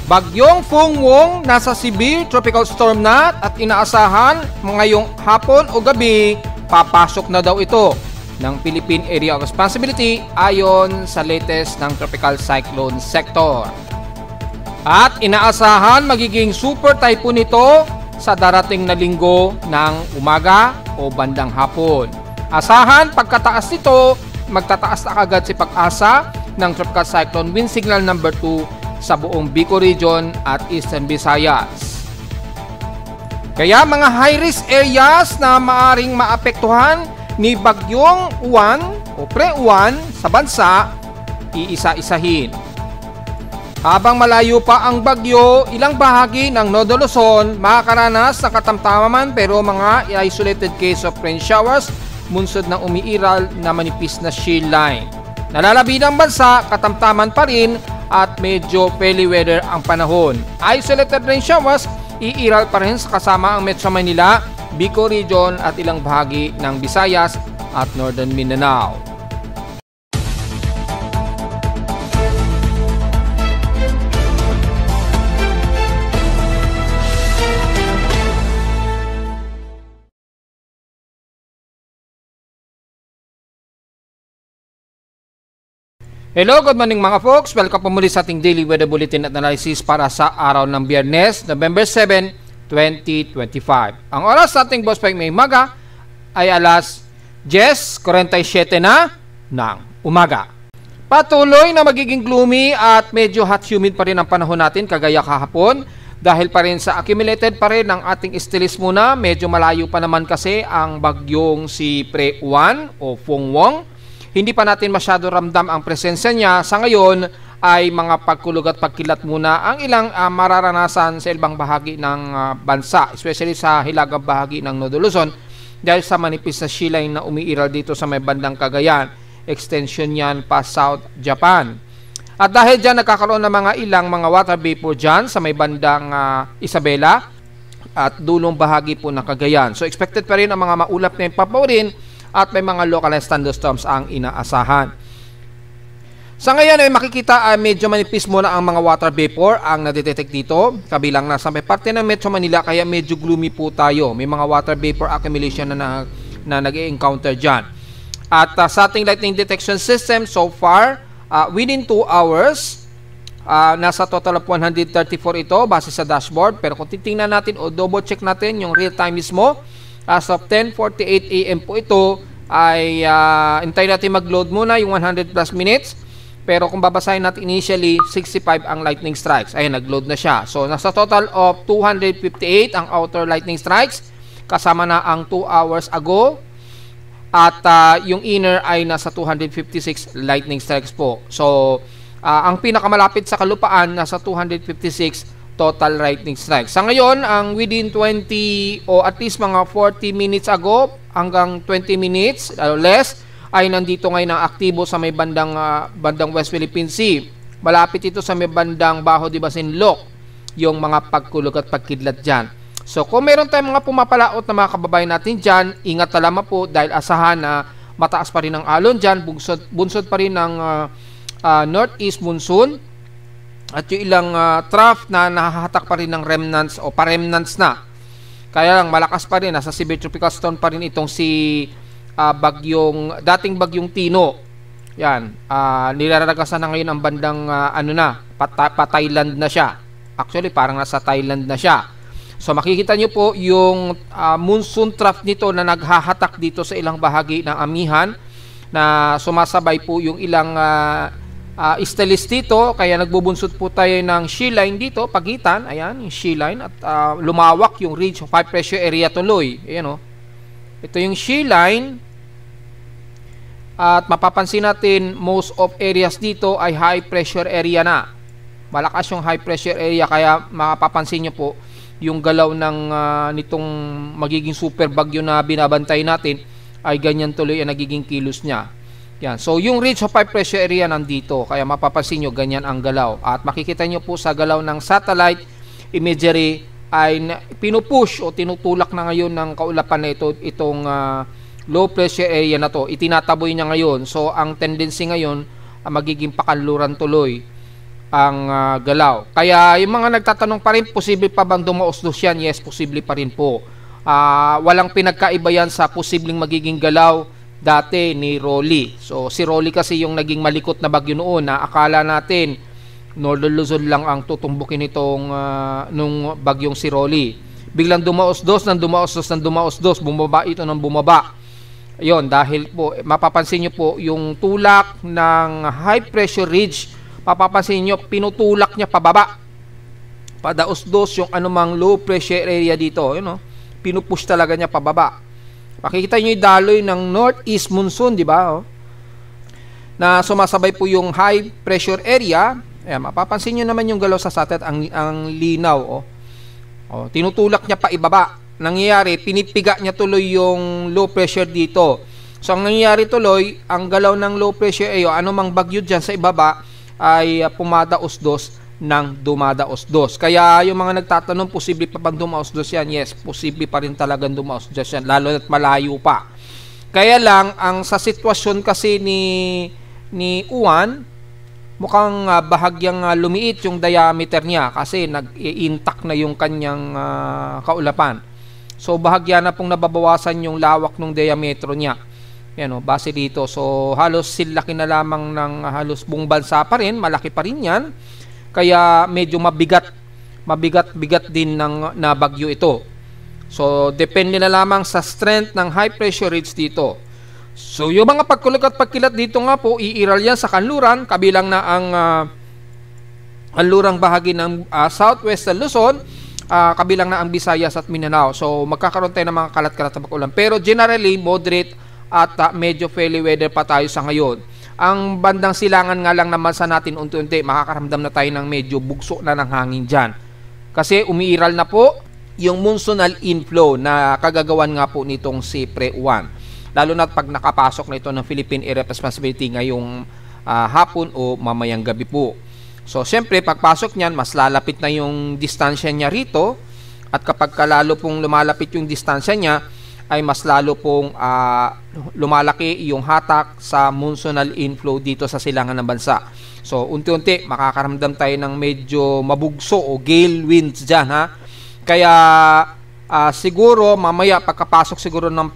Bagyong Fungwong nasa severe tropical storm na at inaasahan ngayong hapon o gabi papasok na daw ito ng Philippine Area of Responsibility ayon sa latest ng Tropical Cyclone Sector. At inaasahan magiging super typhoon ito sa darating na linggo ng umaga o bandang hapon. Asahan pagkataas nito, magtataas na agad si pag-asa ng Tropical Cyclone Wind Signal number 2 sa buong Bicol Region at Eastern Visayas. Kaya mga high-risk areas na maaring maapektuhan ni Bagyong Uwan o Pre-Uwan sa bansa, iisa-isahin. Habang malayo pa ang bagyo, ilang bahagi ng Nodo Luzon makakaranas ng katamtaman pero mga isolated case of rain showers, munsod ng umiiral na manipis na shield line. Nalalabi ng bansa, katamtaman pa rin at medyo fairly weather ang panahon. Isolated rain showers, iiral pa rin sa kasama ang Metro Manila, Bicol Region at ilang bahagi ng Visayas at Northern Mindanao. Hello, good morning mga folks. Welcome po muli sa ating daily weather bulletin at analysis para sa araw ng Biyernes, November 7, 2025. Ang oras sa ating Boss Pike may umaga ay alas 10:47 na ng umaga. Patuloy na magiging gloomy at medyo hot humid pa rin ang panahon natin kagaya kahapon dahil pa rin sa accumulated pa rin ng ating stilis muna. Medyo malayo pa naman kasi ang bagyong si Pre-Uwan o Fungwong. Hindi pa natin masyado ramdam ang presensya niya. Sa ngayon ay mga pagkulog at pagkilat muna ang ilang mararanasan sa ibang bahagi ng bansa, especially sa hilagang bahagi ng Nodo Luzon dahil sa manipis na sea line na umiiral dito sa may bandang Cagayan. Extension yan pa South Japan. At dahil dyan nagkakaroon ng mga ilang mga water vapor dyan sa may bandang Isabela at dulong bahagi po ng Cagayan. So expected pa rin ang mga maulap na ipapaurin at may mga localized thunderstorms ang inaasahan. Sa ngayon ay makikita ay medyo manipis muna ang mga water vapor ang nadetect dito. Kabilang na sa may parte ng Metro Manila kaya medyo gloomy po tayo. May mga water vapor accumulation na nag-encounter dyan. At sa ating lightning detection system so far, within 2 hours, nasa total of 134 ito base sa dashboard. Pero kung titingnan natin o double check natin yung real time mismo, as of 10:48 AM po ito ay hintayin natin mag-load muna yung 100 plus minutes. Pero kung babasahin natin initially, 65 ang lightning strikes. Ayun, nag-load na siya. So, nasa total of 258 ang outer lightning strikes. Kasama na ang 2 hours ago. At yung inner ay nasa 256 lightning strikes po. So, ang pinakamalapit sa kalupaan, nasa 256 total lightning strikes. Sa ngayon, ang within 20 o at least mga 40 minutes ago hanggang 20 minutes or less ay nandito ngayon ang aktibo sa may bandang West Philippine Sea. Malapit ito sa may bandang Baho de Masinloc yung mga pagkulog at pagkidlat dyan. So kung meron tayong mga pumapalaot na mga kababayan natin dyan, ingat na lamang po dahil asahan na mataas pa rin ang alon dyan, bunsod pa rin ng northeast monsoon. At yung ilang trough na nahahatak pa rin ng remnants o paremnants na. Kaya lang malakas pa rin, nasa severe tropical storm pa rin itong si dating bagyong Tino. Yan, nilaragasan na ngayon ang bandang pa-Thailand na siya. Actually parang nasa Thailand na siya. So makikita nyo po yung monsoon trough nito na naghahatak dito sa ilang bahagi ng amihan na sumasabay po yung ilang stalis dito, kaya nagbubunsod po tayo ng shear line dito, pagitan, ayan, yung shear line at lumawak yung ridge of high pressure area tuloy. Ayan o. Ito yung shear line at mapapansin natin most of areas dito ay high pressure area na. Malakas yung high pressure area kaya mapapansin nyo po yung galaw ng nitong magiging super bagyo na binabantay natin ay ganyan tuloy ang nagiging kilos niya. Yan. So, yung ridge of high pressure area nandito. Kaya mapapansin nyo, ganyan ang galaw. At makikita nyo po sa galaw ng satellite imagery ay pinupush o tinutulak na ngayon ng kaulapan na itong low pressure area na to. Itinataboy niya ngayon. So, ang tendency ngayon magiging pakanluran tuloy. ang galaw. Kaya yung mga nagtatanong pa rin, posible pa bang dumausdos yan? Yes, posible pa rin po. Walang pinagkaiba yan sa posibleng magiging galaw dati ni Rolly. So si Rolly kasi yung naging malikot na bagyo noon na akala natin Northern Luzon lang ang tutumbukin itong nung bagyong si Rolly. Biglang dumausdos, bumaba ito ng bumaba. Ayun, dahil po mapapansin nyo po yung tulak ng high pressure ridge, mapapansin nyo pinutulak niya pababa. Padausdos yung anumang low pressure area dito, pinupush talaga niya pababa. Makikita nyo yung daloy ng northeast monsoon, di ba? Na sumasabay po yung high pressure area. Ayan, mapapansin nyo naman yung galaw sa satellite, ang linaw. Tinutulak niya pa ibaba. Nangyayari, pinipiga niya tuloy yung low pressure dito. So, ang nangyayari tuloy, ang galaw ng low pressure area, anumang bagyo dyan sa ibaba, ay pumadausdos ng dumadausdos. Kaya yung mga nagtatanong, posible pa bang dumausdos yan? Yes, posible pa rin talagang dumausdos yan, lalo at malayo pa. Kaya lang, ang sa sitwasyon kasi ni Uwan, mukhang bahagyang lumiit yung diameter niya kasi nag-intact na yung kanyang kaulapan. So, bahagya na pong nababawasan yung lawak ng diametro niya. Yan base dito. So, halos silaki na lamang ng halos buong bansa pa rin. Malaki pa rin yan. Kaya medyo mabigat din na bagyo ito. So, depende na lamang sa strength ng high pressure ridge dito. So, yung mga pagkulog at pagkilat dito nga po, iiral yan sa kanluran, kabilang na ang kanlurang bahagi ng southwestern Luzon, kabilang na ang Visayas at Mindanao. So, magkakaroon tayo ng mga kalat-kalat na pag-ulan. Pero generally, moderate at medyo fairly weather pa tayo sa ngayon. Ang bandang silangan nga lang naman sa natin, unti-unti, makakaramdam na tayo ng medyo bugso na ng hangin dyan. Kasi umiiral na po yung monsoonal inflow na kagagawan nga po nitong si Pre-1. Lalo na pag nakapasok na ito ng Philippine Area Responsibility ngayong hapon o mamayang gabi po. So, siyempre, pagpasok niyan, mas lalapit na yung distansya niya rito. At kapag lalo pong lumalapit yung distansya niya, ay mas lalo pong lumalaki yung hatak sa monsoonal inflow dito sa silangan ng bansa. So, unti-unti, makakaramdam tayo ng medyo mabugso o gale winds dyan, ha? Kaya, siguro, mamaya, pagkapasok siguro ng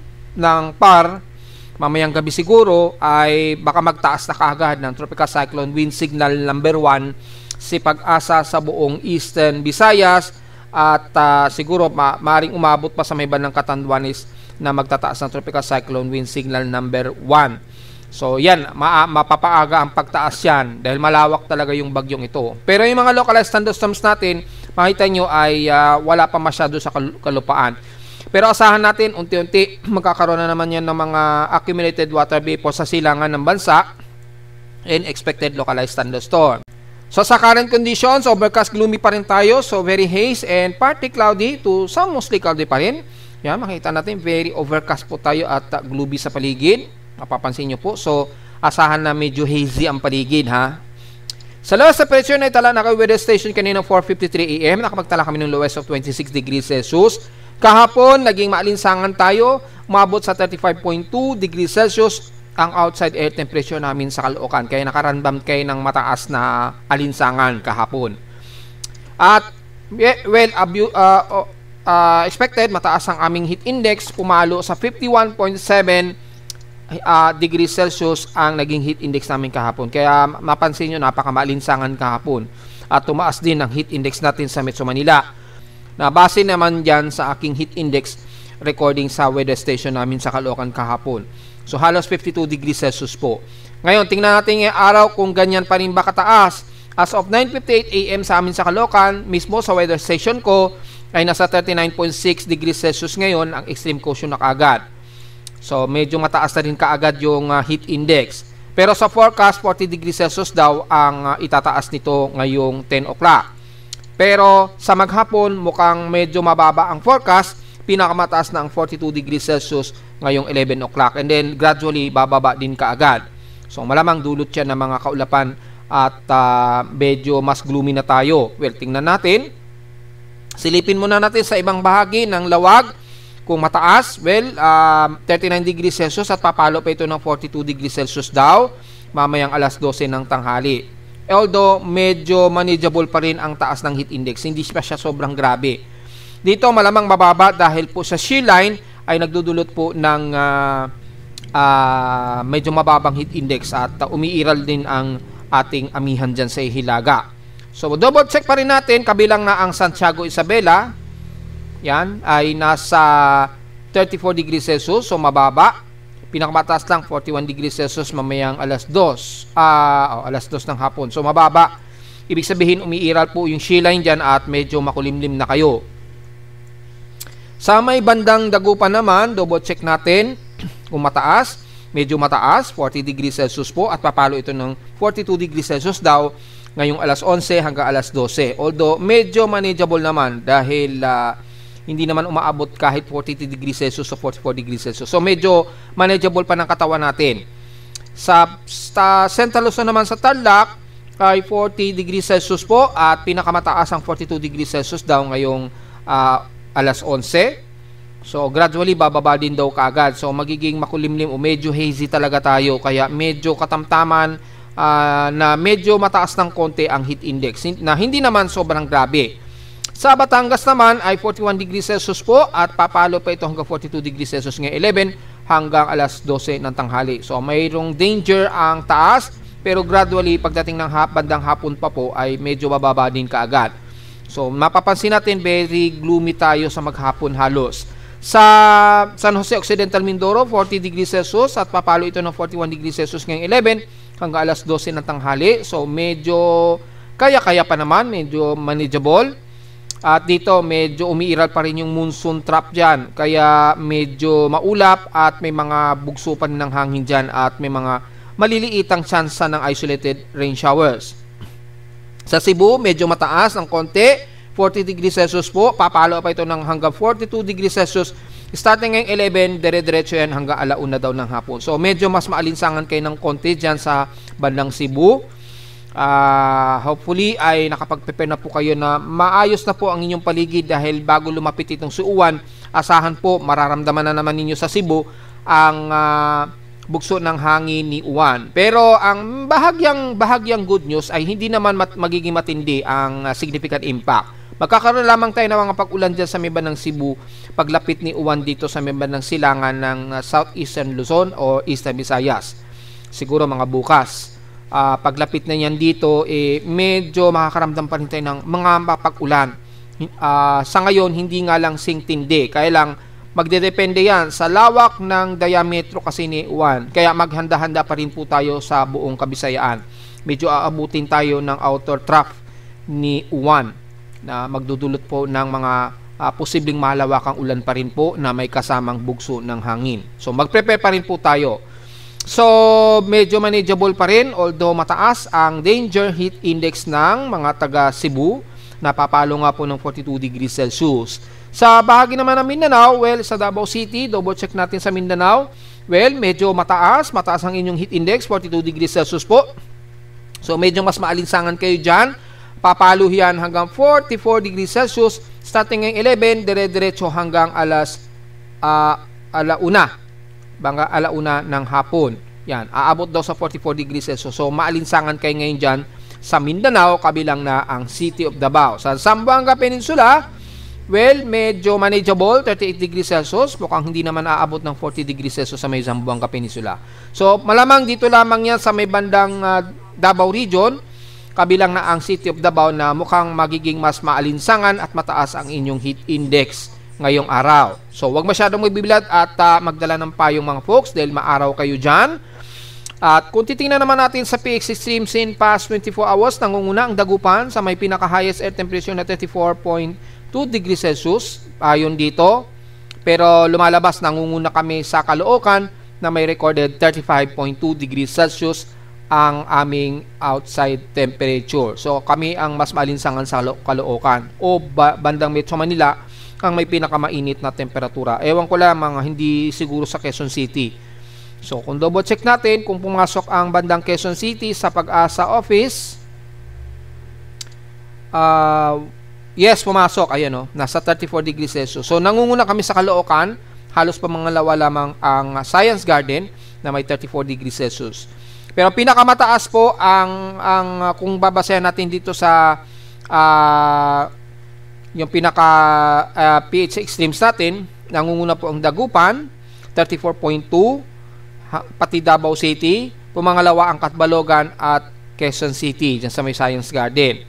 PAR, mamayang gabi siguro ay baka magtaas na kaagad ng tropical cyclone wind signal number 1 si Pag-asa sa buong Eastern Visayas at siguro maaaring umabot pa sa may bandang Catanduanes na magtataas ng tropical cyclone wind signal number 1. So yan, mapapaaga ang pagtaas yan dahil malawak talaga yung bagyong ito. Pero yung mga localized thunderstorms natin, makita nyo ay wala pa masyado sa kalupaan. Pero asahan natin, unti-unti, magkakaroon na naman yan ng mga accumulated water vapor sa silangan ng bansa and expected localized thunderstorm. So sa current conditions, overcast gloomy pa rin tayo. So very haze and partly cloudy to some mostly cloudy pa rin. Yan, makita natin, very overcast po tayo at gloomy sa paligid. Mapapansin nyo po. So asahan na medyo hazy ang paligid, ha. Sa lowest temperature na itala na kay weather station kanina 4:53 AM, nakapagtala kami ng lowest of 26 degrees Celsius. Kahapon, naging maalinsangan tayo, umabot sa 35.2 degrees Celsius ang outside air temperature namin sa Caloocan. Kaya nakarandam kayo ng mataas na alinsangan kahapon. At, well, expected, mataas ang aming heat index, pumalo sa 51.7 degrees Celsius ang naging heat index namin kahapon. Kaya mapansin nyo, napakamaalinsangan kahapon. At tumaas din ang heat index natin sa Metro Manila. Na base naman dyan sa aking heat index recording sa weather station namin sa Caloocan kahapon. So halos 52 degrees Celsius po. Ngayon, tingnan natin yung araw kung ganyan pa rin ba kataas. As of 9:58 AM sa amin sa Caloocan, mismo sa weather station ko, ay nasa 39.6 degrees Celsius ngayon ang extreme cold na kaagad. So medyo mataas na rin kaagad yung heat index. Pero sa forecast, 40 degrees Celsius daw ang itataas nito ngayong 10 o'clock. Pero sa maghapon, mukhang medyo mababa ang forecast. Pinakamataas na ang 42 degrees Celsius ngayong 11 o'clock. And then gradually bababa din kaagad. So malamang dulot yan ng mga kaulapan at medyo mas gloomy na tayo. Well, tingnan natin. Silipin muna natin sa ibang bahagi ng lawag. Kung mataas, well, 39 degrees Celsius at papalo pa ito ng 42 degrees Celsius daw mamayang alas 12 ng tanghali. Although medyo manageable pa rin ang taas ng heat index, hindi pa siya sobrang grabe. Dito malamang mababa dahil po sa shear line ay nagdudulot po ng medyo mababang heat index at umiiral din ang ating amihan dyan sa Hilaga. So double check pa rin natin, kabilang na ang Santiago Isabela, yan ay nasa 34 degrees Celsius, so mababa. Pinakamataas lang 41 degrees Celsius mamayang alas 2 ng hapon, so mababa. Ibig sabihin umiiral po yung shear line dyan at medyo makulimlim na kayo. Sa may bandang Dagupan naman, double check natin kung mataas, medyo mataas, 40 degrees Celsius po at papalo ito ng 42 degrees Celsius daw ngayong alas 11 hanggang alas 12. Although medyo manageable naman dahil hindi naman umaabot kahit 42 degrees Celsius o 44 degrees Celsius. So medyo manageable pa ng katawan natin. Sa Central Luzon naman sa Tarlac ay 40 degrees Celsius po at pinakamataas ang 42 degrees Celsius daw ngayong alas 11. So gradually bababa din daw kaagad. So magiging makulimlim o medyo hazy talaga tayo, kaya medyo katamtaman na medyo mataas ng konti ang heat index na hindi naman sobrang grabe. Sa Batangas naman ay 41 degrees Celsius po at papalo pa ito hanggang 42 degrees Celsius ngayon 11 hanggang alas 12 ng tanghali. So mayroong danger ang taas, pero gradually pagdating ng bandang hapon pa po ay medyo bababa din kaagad. So mapapansin natin very gloomy tayo sa maghapon halos. Sa San Jose Occidental Mindoro 40 degrees Celsius at papalo ito ng 41 degrees Celsius ngayon 11 hanggang alas 12 ng tanghali. So medyo kaya-kaya pa naman, medyo manageable. At dito medyo umiiral pa rin yung monsoon trap dyan, kaya medyo maulap at may mga bugso pa ng hangin dyan at may mga maliliitang tsansa ng isolated rain showers. Sa Cebu medyo mataas ng konti, 40 degrees Celsius po, papalo pa ito ng hanggang 42 degrees Celsius starting ngayong 11, dire-diretso yan hanggang alauna daw ng hapon. So medyo mas maalinsangan kayo ng konti dyan sa bandang Cebu. Hopefully ay nakapag-prepare na po kayo na maayos na po ang inyong paligid, dahil bago lumapit itong suuwan, asahan po mararamdaman na naman ninyo sa Cebu ang bugso ng hangin ni Uwan. Pero ang bahagyang good news ay hindi naman magiging matindi ang significant impact. Magkakaroon lamang tayo ng mga pag-ulan dyan sa may bandang Cebu paglapit ni Uwan dito sa may bandang silangan ng Southeastern Luzon o Eastern Visayas. Siguro mga bukas. Paglapit na yan dito, medyo makakaramdam pa rin tayo ng mga pag-ulan. Sa ngayon, hindi nga lang singtindi. Kaya lang, magdedepende yan sa lawak ng diametro kasi ni Uwan. Kaya maghanda-handa pa rin po tayo sa buong Kabisayaan. Medyo aabutin tayo ng outer trough ni Uwan na magdudulot po ng mga posibleng malawakang ulan pa rin po na may kasamang bugso ng hangin. So, mag-prepare pa rin po tayo. So, medyo manageable pa rin, although mataas ang danger heat index ng mga taga Cebu, napapalo nga po ng 42 degrees Celsius. Sa bahagi naman ng Mindanao, well, sa Davao City, double check natin sa Mindanao, well, medyo mataas ang inyong heat index, 42 degrees Celsius po. So, medyo mas maalinsangan kayo dyan. Papalo yan hanggang 44 degrees Celsius, starting ngayong 11, dire-diretso hanggang alauna ng hapon. Yan, aabot daw sa 44 degrees Celsius. So, maalinsangan kayo ngayon dyan sa Mindanao, kabilang na ang City of Davao. Sa Zamboanga Peninsula, well, medyo manageable, 38 degrees Celsius. Mukhang hindi naman aabot ng 40 degrees Celsius sa may Zamboanga Peninsula. So, malamang dito lamang yan sa may bandang Davao Region, kabilang na ang City of Davao, na mukhang magiging mas maalinsangan at mataas ang inyong heat index ngayong araw. So, huwag masyadong magbibilad at magdala ng payong mga folks dahil maaraw kayo dyan. At kung titingnan naman natin sa PX Extreme Scene past 24 hours, nangunguna ang Dagupan sa may pinaka-highest air temperature na 34.2 degrees Celsius. Ayon dito. Pero lumalabas, nangunguna kami sa Caloocan na may recorded 35.2 degrees Celsius ang aming outside temperature. So, kami ang mas malinsangan sa Caloocan o bandang Metro Manila ang may pinakamainit na temperatura. Ewan ko lamang, hindi siguro sa Quezon City. So, kung double check natin, kung pumasok ang bandang Quezon City sa Pag-asa Office, yes, pumasok. Ayan o, nasa 34 degrees Celsius. So, nangunguna kami sa Caloocan. Halos pa mga lawa lamang ang Science Garden na may 34 degrees Celsius. Pero pinakamataas po kung babasehan natin dito sa yung pinaka PH extremes natin, nangunguna po ang Dagupan 34.2, pati Davao City, pumangalawa ang Catbalogan at Quezon City dyan sa may Science Garden.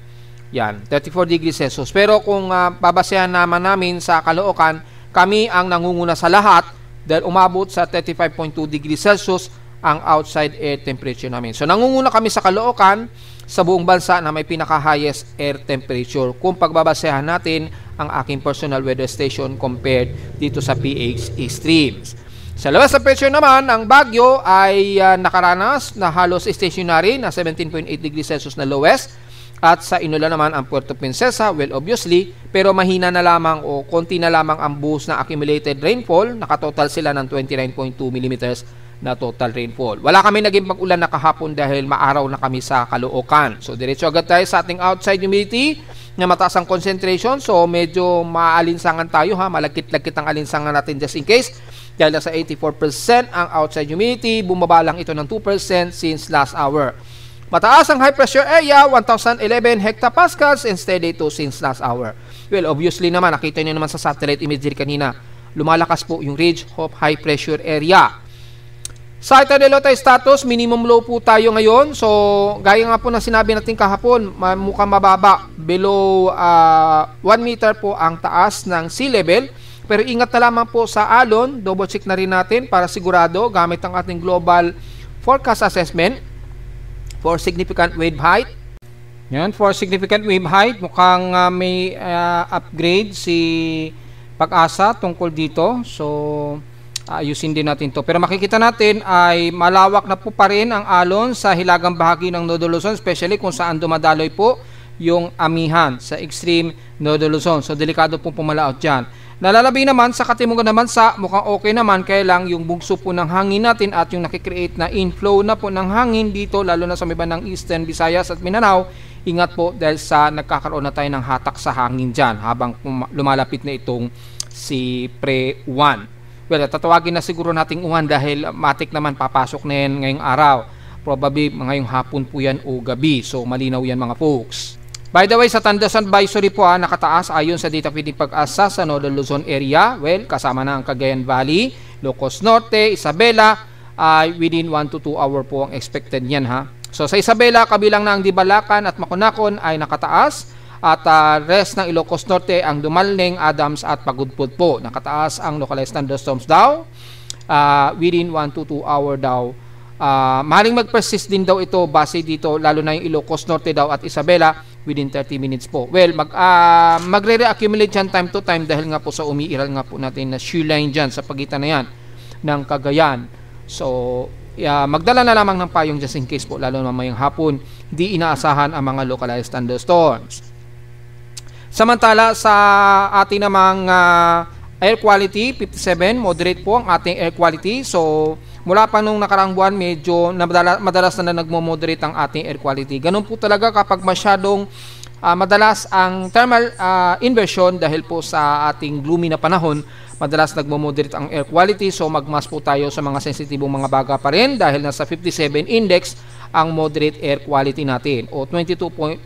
Yan, 34 degrees Celsius. Pero kung babasehan namin sa Caloocan, kami ang nangunguna sa lahat dahil umabot sa 35.2 degrees Celsius ang outside air temperature namin. So nangunguna kami sa Caloocan sa buong bansa na may pinaka-highest air temperature kung pagbabasehan natin ang aking personal weather station compared dito sa PH Extremes. Sa lowest temperature naman, ang Baguio ay nakaranas na halos stationary na 17.8 degrees Celsius na lowest. At sa Inula naman ang Puerto Princesa, well obviously, pero mahina na lamang o konti na lamang ang buhos na accumulated rainfall. Nakatotal sila ng 29.2 millimeters na total rainfall. Wala kami naging pag-ulan na kahapon dahil maaraw na kami sa Caloocan. So diretso agad tayo sa ating outside humidity na mataas ang concentration. So medyo maalinsangan tayo ha, malagkit-lagkit ang alinsangan natin just in case. Dahil nasa 84% ang outside humidity, bumaba lang ito ng 2% since last hour. Mataas ang high pressure area, 1011 hectopascals and steady ito since last hour. Well, obviously naman, nakita nyo naman sa satellite imagery kanina, lumalakas po yung ridge of high pressure area. Sa Idaho status, minimum low po tayo ngayon. So, gaya nga po na sinabi natin kahapon, mukhang mababa. Below 1 meter po ang taas ng sea level. Pero ingat na lamang po sa alon. Double check na rin natin para sigurado gamit ang ating global forecast assessment for significant wave height. Yan, for significant wave height, mukhang may upgrade si Pag-asa tungkol dito. So, ayusin din natin to. Pero makikita natin ay malawak na po pa rin ang alon sa hilagang bahagi ng Northern Luzon, especially kung saan dumadaloy po yung amihan sa extreme Northern Luzon. So delikado po pumalaot dyan. Nalalabi naman sa katimungan naman sa mukhang okay naman, kaya lang yung bugso po ng hangin natin at yung nakikreate na inflow na po ng hangin dito, lalo na sa may bandang Eastern Visayas at Mindanao, ingat po dahil sa nagkakaroon na tayo ng hatak sa hangin dyan habang lumalapit na itong si Pre-1. Well, tatawagin na siguro nating uwan dahil matik naman papasok na yan ngayong araw. Probably ngayong hapon po yan o gabi. So, malinaw yan mga folks. By the way, sa Thunderstorm advisory po nakataas ayon sa data feeding Pag-asa sa Northern Luzon area. Well, kasama na ang Cagayan Valley, Ilocos Norte, Isabela. Within 1 to 2 hour po ang expected niyan ha. So, sa Isabela, kabilang na ang Dibalacan at Maconacon ay nakataas. At rest ng Ilocos Norte, ang Dumalneg, Adams at Pagudpud po. Nakataas ang localized thunderstorms daw. Within 1 to 2 hour daw. Maaaring mag-persist din daw ito base dito, lalo na yung Ilocos Norte daw at Isabela, within 30 minutes po. Well, magre-reaccumulate dyan time to time dahil nga po sa umiiral nga po natin na shear line dyan sa pagitan na yan ng Cagayan. So, magdala na lamang ng payong just in case po, lalo na mamayang hapon, di inaasahan ang mga localized thunderstorms. Samantala sa ating namang air quality, 57, moderate po ang ating air quality. So, mula pa nung nakarang buwan, medyo madalas na nagmo-moderate ang ating air quality. Ganun po talaga kapag masyadong madalas ang thermal inversion dahil po sa ating gloomy na panahon, madalas nagmo-moderate ang air quality. So, magmas po tayo sa mga sensitibong mga baga pa rin dahil nasa 57 index ang moderate air quality natin o 22.48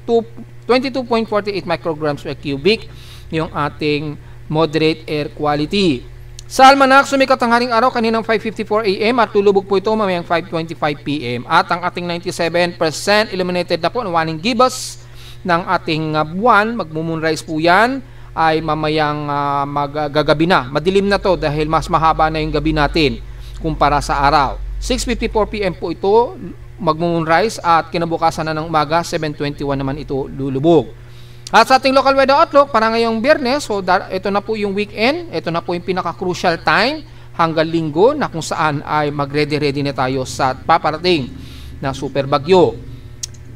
micrograms per cubic yung ating moderate air quality. Sa Almanac, sumikat ang haring araw kaninang 5:54 AM at lulubog po ito mamayang 5:25 PM. At ang ating 97% illuminated na po ng waning gibbous ng ating buwan, magmo-moonrise po yan, ay mamayang magagabi na. Madilim na to dahil mas mahaba na yung gabi natin kumpara sa araw. 6:54 PM po ito magmo-moonrise at kinabukasan na ng umaga 7:21 naman ito lulubog. At sa ating local weather outlook para ngayong Biyernes, so ito na po yung weekend, ito na po yung pinaka-crucial time hanggang Linggo na kung saan ay mag-ready na tayo sa paparating na super bagyo.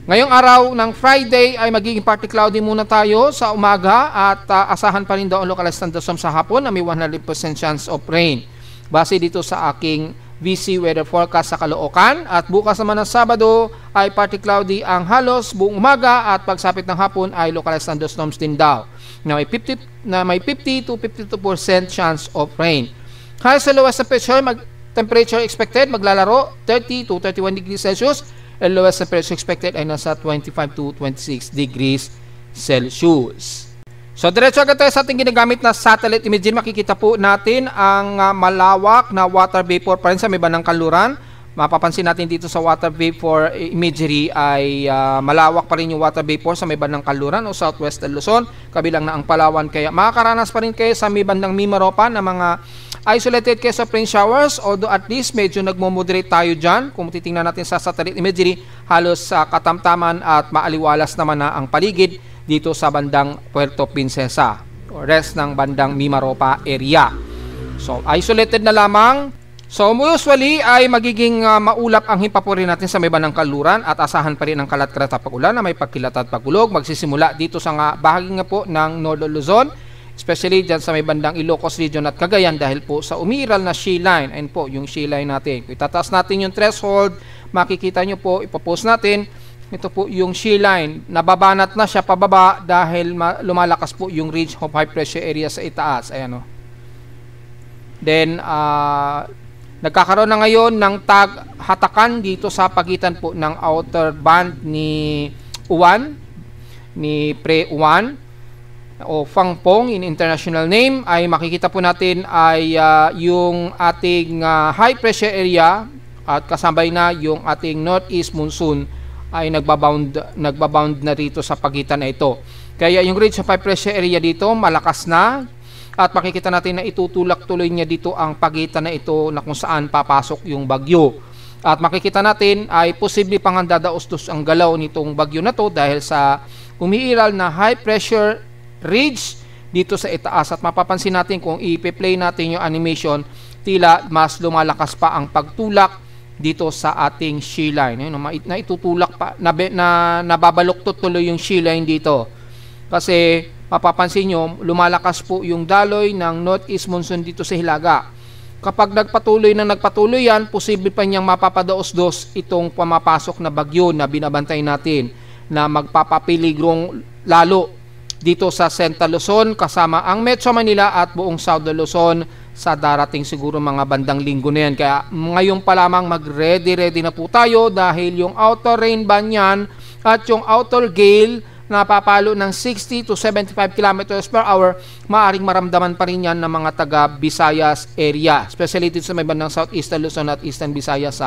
Ngayong araw ng Friday ay magiging partly cloudy muna tayo sa umaga at asahan pa rin daw ang localized thunderstorms sa hapon na may 100% chance of rain. Base dito sa aking VC weather forecast sa Caloocan. At bukas naman ng Sabado ay partly cloudy ang halos buong umaga at pagsapit ng hapon ay localized thunderstorms din daw na may 50 to 52% chance of rain. Kaya sa lowest temperature temperature expected maglalaro 30 to 31 degrees Celsius. And lowest temperature expected ay nasa 25 to 26 degrees Celsius. So diretso agad tayo sa ating ginagamit na satellite imaging. Makikita po natin ang malawak na water vapor pa rin sa may bandang kanluran. Mapapansin natin dito sa water vapor imagery ay malawak pa rin yung water vapor sa may bandang kanluran o southwest ng Luzon, kabilang na ang Palawan. Kaya makakaranas pa rin kayo sa may bandang Mimaropa ng mga isolated case of rain showers, although at least medyo nagmo-moderate tayo dyan. Kung titingnan natin sa satellite imagery, halos katamtaman at maaliwalas naman na ang paligid dito sa bandang Puerto Princesa o rest ng bandang Mimaropa area. So isolated na lamang. So usually ay magiging maulap ang himpapuri natin sa may bandang kanluran at asahan pa rin ang kalat-kalat at pag-ulan na may pagkilat at pagulog. Magsisimula dito sa bahagi nga po ng Northern Luzon, especially dyan sa may bandang Ilocos Region at Cagayan dahil po sa umiiral na shale line. Ayun po yung shale line natin. Kung itataas natin yung threshold, makikita nyo po, ipopost natin. Ito po yung shale line. Nababanat na siya pababa dahil lumalakas po yung ridge of high pressure area sa itaas. Ayan o. Then, nagkakaroon na ngayon ng hatakan dito sa pagitan po ng outer band ni Uwan, ni Pre-Uwan, o Fangpong in international name. Ay makikita po natin ay yung ating high pressure area at kasabay na yung ating northeast monsoon ay nagbabound na rito sa pagitan na ito. Kaya yung ridge of high pressure area dito malakas na at makikita natin na itutulak tuloy niya dito ang pagitan na ito na kung saan papasok yung bagyo. At makikita natin ay posible pang dadaos-dos ang galaw nitong bagyo na to dahil sa umiiral na high pressure ridge dito sa itaas. At mapapansin natin kung i-play natin yung animation, tila mas lumalakas pa ang pagtulak dito sa ating shale line. Na itutulak pa, nababaluktot tuloy yung shale line dito. Kasi mapapansin nyo, lumalakas po yung daloy ng northeast monsoon dito sa Hilaga. Kapag nagpatuloy yan, posible pa niyang mapapadaos-dos itong pumapasok na bagyo na binabantay natin na magpapapiligrong lalo dito sa Central Luzon kasama ang Metro Manila at buong Southern Luzon sa darating siguro mga bandang linggo na yan. Kaya ngayon pa lamang mag-ready na po tayo dahil yung outer rain band yan at yung outer gale na papalo ng 60 to 75 kilometers per hour, maaring maramdaman pa rin yan ng mga taga Visayas area, especially dito sa may bandang Southeastern Luzon at Eastern Visayas.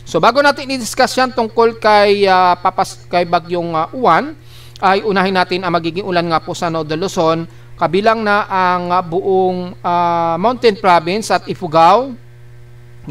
So bago natin i-discuss yan tungkol kay bagyong Uwan, ay unahin natin ang magiging ulan nga po sa Northern Luzon, kabilang na ang buong Mountain Province at Ifugao.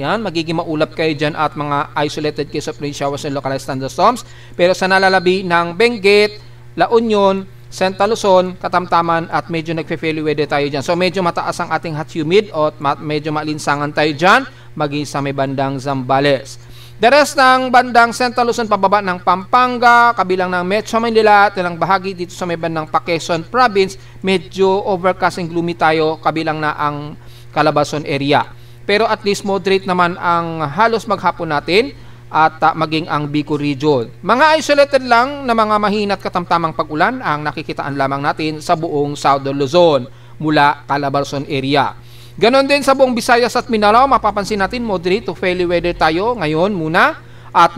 Yan, magiging maulap kayo dyan at mga isolated case of rain showers and localized thunderstorms. Pero sa nalalabi ng Benguet, La Union, Central Luzon, katamtaman at medyo nagfe-fairly weather tayo dyan. So medyo mataas ang ating hot humid at medyo malinsangan tayo dyan, maging sa may bandang Zambales. The rest ng bandang Central Luzon pababa ng Pampanga, kabilang ng Metro Manila at ilang bahagi dito sa may bandang Quezon Province, medyo overcast and gloomy tayo, kabilang na ang Calabarzon area. Pero at least moderate naman ang halos maghapon natin at maging ang Bicol region. Mga isolated lang na mga mahina at katamtamang pag-ulan ang nakikitaan lamang natin sa buong Southern Luzon mula Calabarzon area. Ganon din sa buong Visayas at Mindanao, mapapansin natin moderate to fairly weather tayo ngayon muna at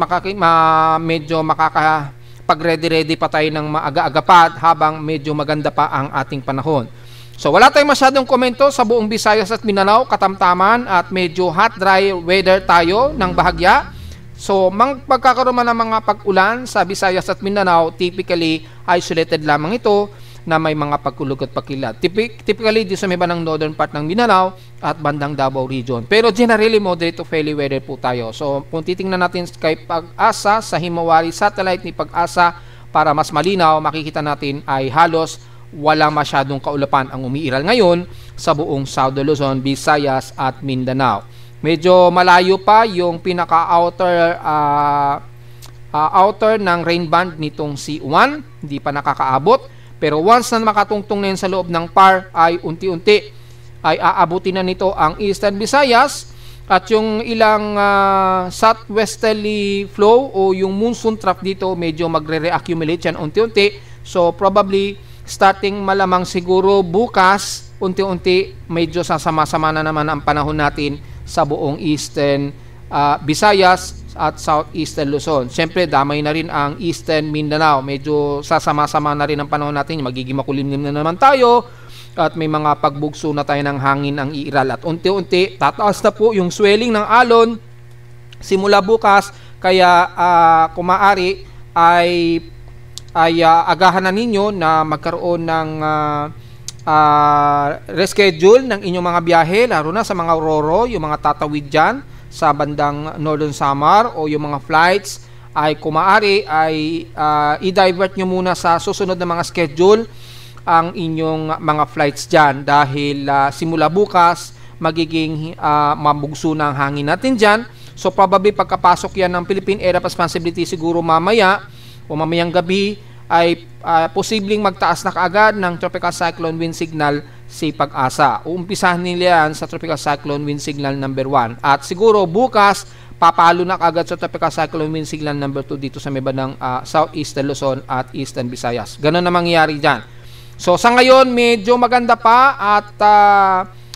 medyo makakapag-ready pa tayo ng maaga-aga pa habang medyo maganda pa ang ating panahon. So wala tayong masyadong komento sa buong Visayas at Mindanao, katamtaman at medyo hot dry weather tayo ng bahagya. So magkakaroon man ng mga pag-ulan sa Visayas at Mindanao, typically isolated lamang ito na may mga pagkulog at pagkilat. Typically, di sa may bandang northern part ng Mindanao at bandang Davao region. Pero generally, moderate to fairly weather po tayo. So, kung titingnan natin kay Pag-asa sa Himawari satellite ni Pag-asa para mas malinaw, makikita natin ay halos walang masyadong kaulapan ang umiiral ngayon sa buong Southern Luzon, Visayas at Mindanao. Medyo malayo pa yung pinaka-outer outer ng rain band nitong si Uwan. Hindi pa nakakaabot. Pero once na makatungtong na yun sa loob ng PAR ay unti-unti ay aabutin na nito ang Eastern Visayas at yung ilang southwesterly flow o yung monsoon trough dito medyo magre-reaccumulate yan unti-unti. So probably starting malamang siguro bukas, unti-unti medyo sasama-sama na naman ang panahon natin sa buong Eastern Visayas at Southeastern Luzon. Siyempre, damay na rin ang Eastern Mindanao. Medyo sasama-sama na rin ang panahon natin. Magiging makulimlim na naman tayo at may mga pagbugso na tayo ng hangin ang iiral. At unti-unti, tataas na po yung swelling ng alon simula bukas. Kaya kung maaari ay agahan na ninyo na magkaroon ng reschedule ng inyong mga biyahe, lalo na sa mga Roro, yung mga tatawid dyan sa bandang Northern Samar, o yung mga flights ay kung maaari ay i-divert nyo muna sa susunod na mga schedule ang inyong mga flights dyan, dahil simula bukas magiging mabugso na ang hangin natin dyan. So probably pagkapasok yan ng Philippine Area of Responsibility siguro mamaya o mamayang gabi ay posibleng magtaas na kaagad ng Tropical Cyclone Wind Signal si Pag-asa. Uumpisahan nila yan sa Tropical Cyclone Wind Signal number 1. At siguro bukas, papalo na kaagad sa Tropical Cyclone Wind Signal number 2 dito sa may bandang Southeastern Luzon at Eastern Visayas. Ganun na mangyayari dyan. So sa ngayon, medyo maganda pa at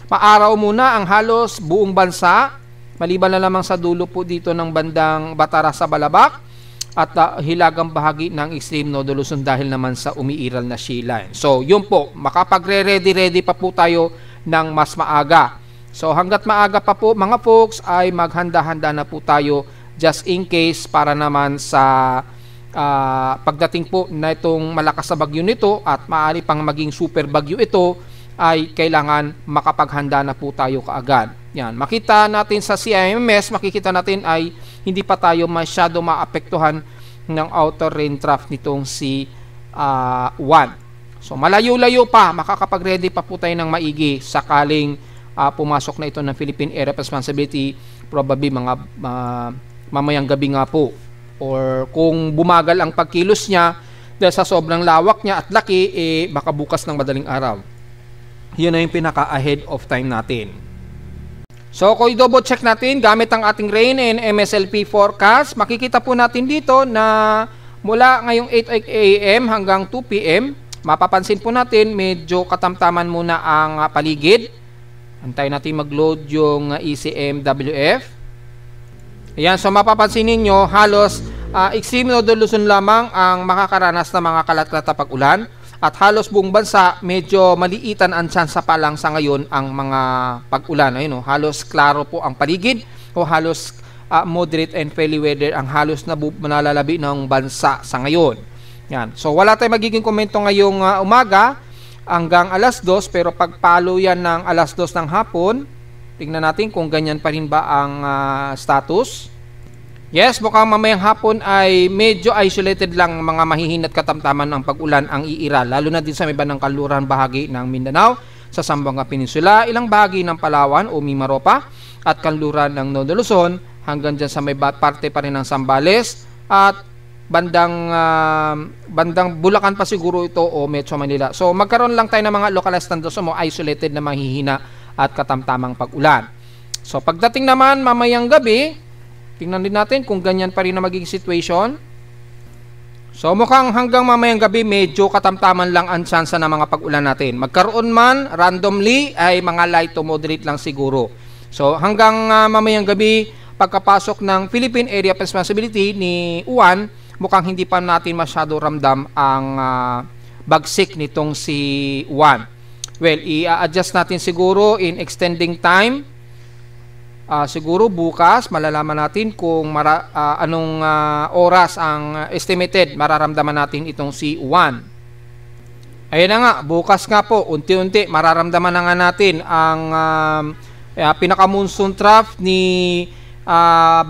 maaraw muna ang halos buong bansa. Maliban na lamang sa dulo po dito ng bandang Batara sa Balabac at hilagang bahagi ng extreme Northern Luzon dahil naman sa umiiral na sea line. So yun po, makapagre-ready pa po tayo ng mas maaga. So hanggat maaga pa po mga folks ay maghanda-handa na po tayo just in case, para naman sa pagdating po na itong malakas na bagyo nito at maaari pang maging super bagyo ito, ay kailangan makapaghanda na po tayo kaagad. Yan, makita natin sa CIMS, makikita natin ay hindi pa tayo masyado maapektuhan ng outer rain trough nitong si 1. So malayo-layo pa, makakapag-ready pa po tayo ng maigi sakaling pumasok na ito ng Philippine Area of Responsibility, probably mga mamayang gabi nga po. Or kung bumagal ang pagkilos niya dahil sa sobrang lawak niya at laki, baka bukas ng madaling araw. Yun na yung pinaka-ahead of time natin. So kung i-double check natin gamit ang ating rain and MSLP forecast, makikita po natin dito na mula ngayong 8 AM hanggang 2 PM, mapapansin po natin medyo katamtaman muna ang paligid. Antayin natin mag-load yung ECMWF. Ayan, so mapapansin ninyo halos extreme Northern Luzon lamang ang makakaranas ng mga kalat-kalat na pag-ulan. At halos buong bansa, medyo maliitan ang tsansa pa lang sa ngayon ang mga pag-ulan. Ayun, halos klaro po ang paligid o halos moderate and fairly weather ang halos nalalabi ng bansa sa ngayon. Yan. So wala tayong magiging komento ngayong umaga hanggang alas 2, pero pagpalo yan ng alas 2 ng hapon, tingnan natin kung ganyan pa rin ba ang status. Yes, mukhang mamayang hapon ay medyo isolated lang mga mahihinat katamtaman ng pag-ulan ang iiral, lalo na din sa may bandang kanluran bahagi ng Mindanao, sa Zamboanga Peninsula, ilang bahagi ng Palawan o Mimaropa, at kanluran ng Northern Luzon, hanggang dyan sa may parte pa rin ng Zambales, at bandang Bulacan pa siguro ito o Metro Manila. So magkaroon lang tayo ng mga localized thunderstorms o mga isolated na mahihina at katamtamang pag-ulan. So pagdating naman mamayang gabi, tingnan din natin kung ganyan pa rin na magiging situation. So mukhang hanggang mamayang gabi medyo katamtaman lang ang tsansa ng mga pag-ulan natin. Magkaroon man randomly ay mga light to moderate lang siguro. So hanggang mamayang gabi, pagkapasok ng Philippine Area of Responsibility ni Uwan, mukhang hindi pa natin masyado ramdam ang bagsik nitong si Uwan. Well, i-adjust natin siguro in extending time. Siguro bukas malalaman natin kung anong oras ang estimated mararamdaman natin itong si Uwan. Ayun na nga, bukas nga po unti-unti mararamdaman na nga natin ang pinaka-monsoon trough ni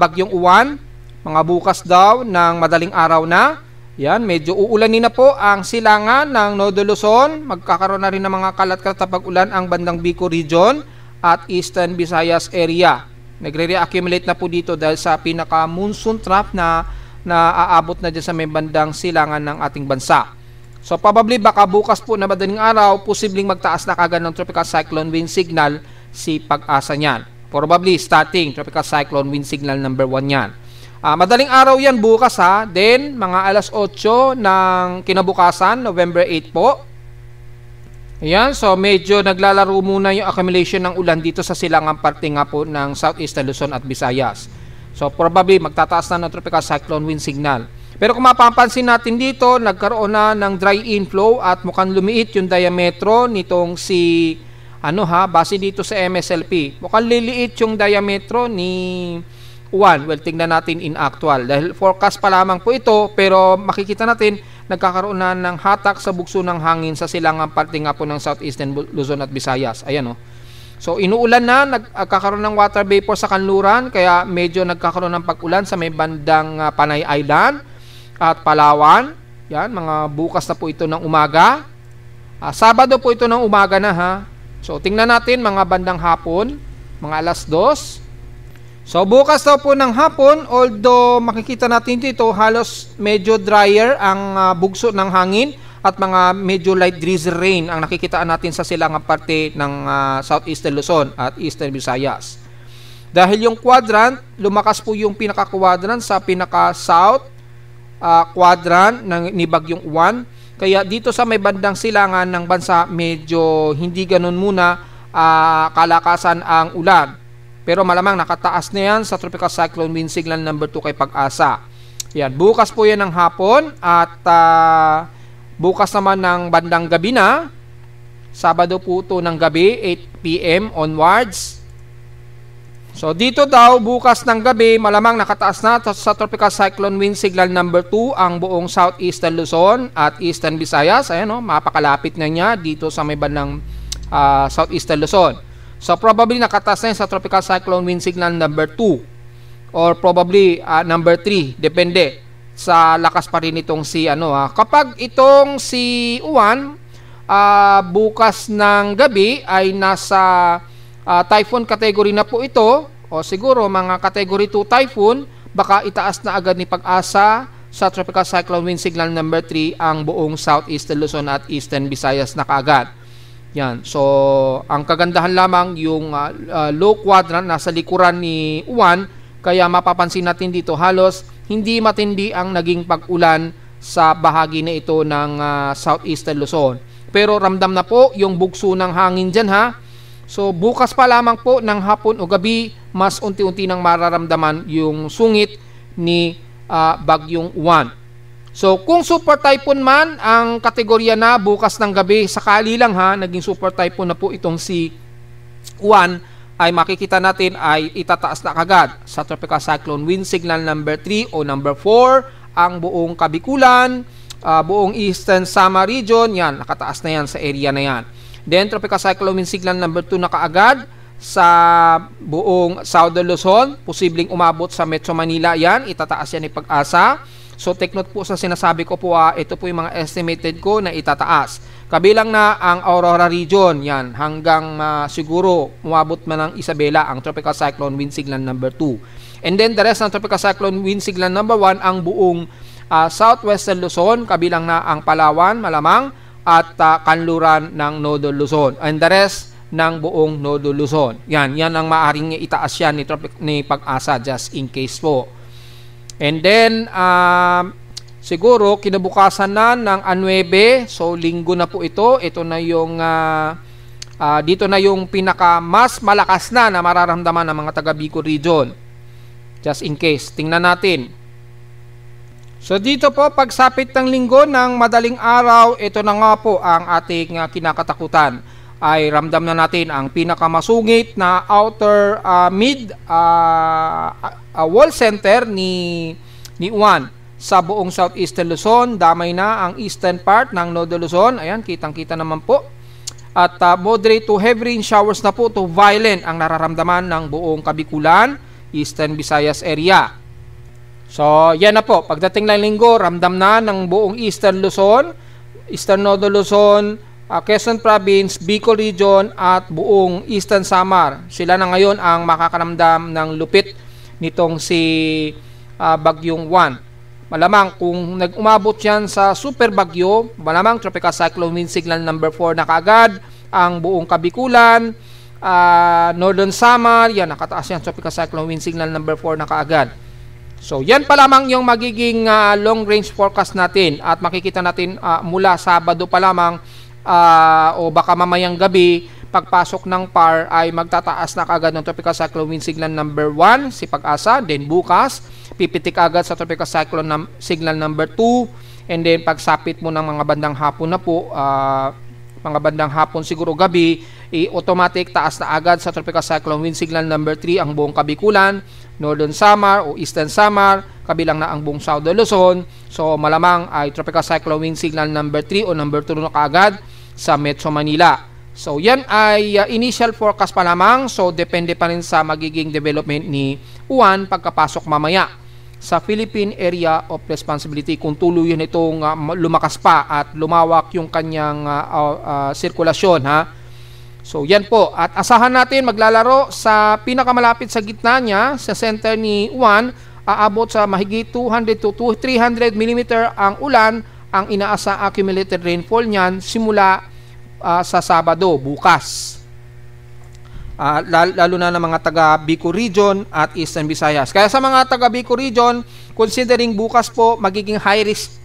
Bagyong Uwan. Mga bukas daw ng madaling araw na. Yan, medyo uulanin na po ang silangan ng Northern Luzon. Magkakaroon na rin ng mga kalat-kalat na pag-ulan ang bandang Bicol Region at Eastern Visayas area. Nagre-reaccumulate na po dito dahil sa pinaka-monsoon trough na aabot na dyan sa may bandang silangan ng ating bansa. So probably baka bukas po na madaling araw, posibleng magtaas na kagad ng Tropical Cyclone Wind Signal si Pag-asa niyan. Probably starting Tropical Cyclone Wind Signal number 1 yan. Madaling araw yan bukas ha. Then mga alas 8 ng kinabukasan, November 8 po. Ayan, so medyo naglalaro muna yung accumulation ng ulan dito sa silangang parte nga po ng Southeastern Luzon at Visayas. So probably magtataas na ng tropical cyclone wind signal. Pero kung mapapansin natin dito, nagkaroon na ng dry inflow at mukhang lumiit yung diametro nitong si base dito sa MSLP. Mukhang liliit yung diametro ni Juan. Well, tingnan natin in actual. Dahil forecast pa lamang po ito, pero makikita natin nagkakaroon na ng hatak sa bugso ng hangin sa silangang parte nga po ng Southeastern Luzon at Visayas. Ayan o. So, inuulan na, nagkakaroon ng water vapor sa kanluran, kaya medyo nagkakaroon ng pag-ulan sa may bandang Panay Island at Palawan. Yan, mga bukas na po ito ng umaga. Sabado po ito ng umaga na ha. So, tingnan natin mga bandang hapon, mga alas 2. So, bukas daw po ng hapon, although makikita natin dito, halos medyo drier ang bugso ng hangin at mga medyo light drizzle rain ang nakikitaan natin sa silangang parte ng Southeastern Luzon at Eastern Visayas. Dahil yung quadrant, lumakas po yung pinaka-quadrant sa pinaka-south quadrant ni Bagyong Juan. Kaya dito sa may bandang silangan ng bansa, medyo hindi ganun muna kalakasan ang ulan. Pero malamang nakataas na yan sa Tropical Cyclone Wind Signal number 2 kay Pag-asa. Yan, bukas po yan ng hapon at bukas naman ng bandang gabi na. Sabado po ito ng gabi, 8 PM onwards. So dito daw bukas ng gabi, malamang nakataas na sa Tropical Cyclone Wind Signal number 2 ang buong Southeastern Luzon at Eastern Visayas. Ayan mapakalapit na niya dito sa may bandang Southeastern Luzon. So probably nakataas na sa Tropical Cyclone Wind Signal number 2 or probably number 3, depende sa lakas pa rin itong si Kapag itong si Juan bukas ng gabi ay nasa typhoon category na po ito, o siguro mga category 2 typhoon, baka itaas na agad ni Pag-asa sa Tropical Cyclone Wind Signal number 3 ang buong Southeastern Luzon at Eastern Visayas na kaagad. Yan. So, ang kagandahan lamang yung low quadrant nasa likuran ni Juan, kaya mapapansin natin dito halos hindi matindi ang naging pag-ulan sa bahagi na ito ng Southeastern Luzon. Pero ramdam na po yung bugso ng hangin dyan ha. So, bukas pa lamang po ng hapon o gabi, mas unti-unti nang mararamdaman yung sungit ni Bagyong Juan. So, kung super typhoon man ang kategorya na bukas ng gabi, sakali lang ha, naging super typhoon na po itong si Juan, ay makikita natin ay itataas na kagad sa Tropical Cyclone Wind Signal number 3 o number 4 ang buong Kabikulan, buong Eastern Samar Region. Yan, nakataas na yan sa area na yan. Then, Tropical Cyclone Wind Signal number 2 na kaagad sa buong Southern Luzon. Posibleng umabot sa Metro Manila yan. Itataas yan ni Pag-asa. So, take note po sa sinasabi ko po, ito po yung mga estimated ko na itataas. Kabilang na ang Aurora Region. Yan, hanggang siguro umabot man ng Isabela ang Tropical Cyclone Wind Signal number 2. And then, the rest ng Tropical Cyclone Wind Signal number 1, ang buong Southwestern Luzon. Kabilang na ang Palawan, malamang, at kanluran ng Northern Luzon, and the rest ng buong Northern Luzon. Yan ang maaaring itaas yan ni Pag-asa just in case po. And then siguro kinabukasan na ng 9, so linggo na po ito. Ito na yung dito na yung pinaka mas malakas na mararamdaman ng mga taga Bicol region. Just in case, tingnan natin. So dito po, pagsapit ng linggo ng madaling araw, ito na nga po ang ating kinakatakutan. Ay ramdam na natin ang pinakamasungit na outer mid wall center ni Juan sa buong Southeastern Luzon. Damay na ang eastern part ng Northern Luzon. Ayan, kitang-kita naman po. At moderate to heavy rain showers na po to violent ang nararamdaman ng buong Kabikulan, Eastern Visayas area. So, yan na po. Pagdating ng linggo, ramdam na ng buong Eastern Luzon, Eastern Northern Luzon, Quezon Province, Bicol Region, at buong Eastern Samar. Sila na ngayon ang makakaramdam ng lupit nitong si Bagyong Juan. Malamang kung nag-umabot yan sa super bagyo, malamang Tropical Cyclone Wind Signal number 4 na kaagad, ang buong Kabikulan, Northern Samar, yan, nakataas yan, Tropical Cyclone Wind Signal number 4 na kaagad. So, yan pa lamang yung magiging long range forecast natin at makikita natin mula Sabado pa lamang o baka mamayang gabi, pagpasok ng PAR ay magtataas na kaagad ng Tropical Cyclone Wind Signal number 1, si Pag-asa. Then bukas, pipitik agad sa Tropical Cyclone Signal number 2. And then pagsapit mo ng mga bandang hapon na po, mga bandang hapon siguro gabi, automatic taas na agad sa Tropical Cyclone Wind Signal number 3 ang buong Kabikulan, Northern Samar o Eastern Samar, kabilang na ang buong Southern Luzon. So malamang ay Tropical Cyclone Wind Signal number 3 o number 2 na kaagad sa Metro Manila. So yan ay initial forecast pa lamang, so depende pa rin sa magiging development ni Juan pagkapasok mamaya sa Philippine Area of Responsibility kung tuluyan itong lumakas pa at lumawak yung kanyang sirkulasyon, ha. So yan po, at asahan natin maglalaro sa pinakamalapit sa gitna niya, sa center ni Juan, aabot sa mahigit 200 to 300 mm ang ulan ang inaasa accumulated rainfall niyan simula sa Sabado, bukas. Lalo na ng mga taga Bicol Region at Eastern Visayas. Kaya sa mga taga Bicol Region, considering bukas po magiging high risk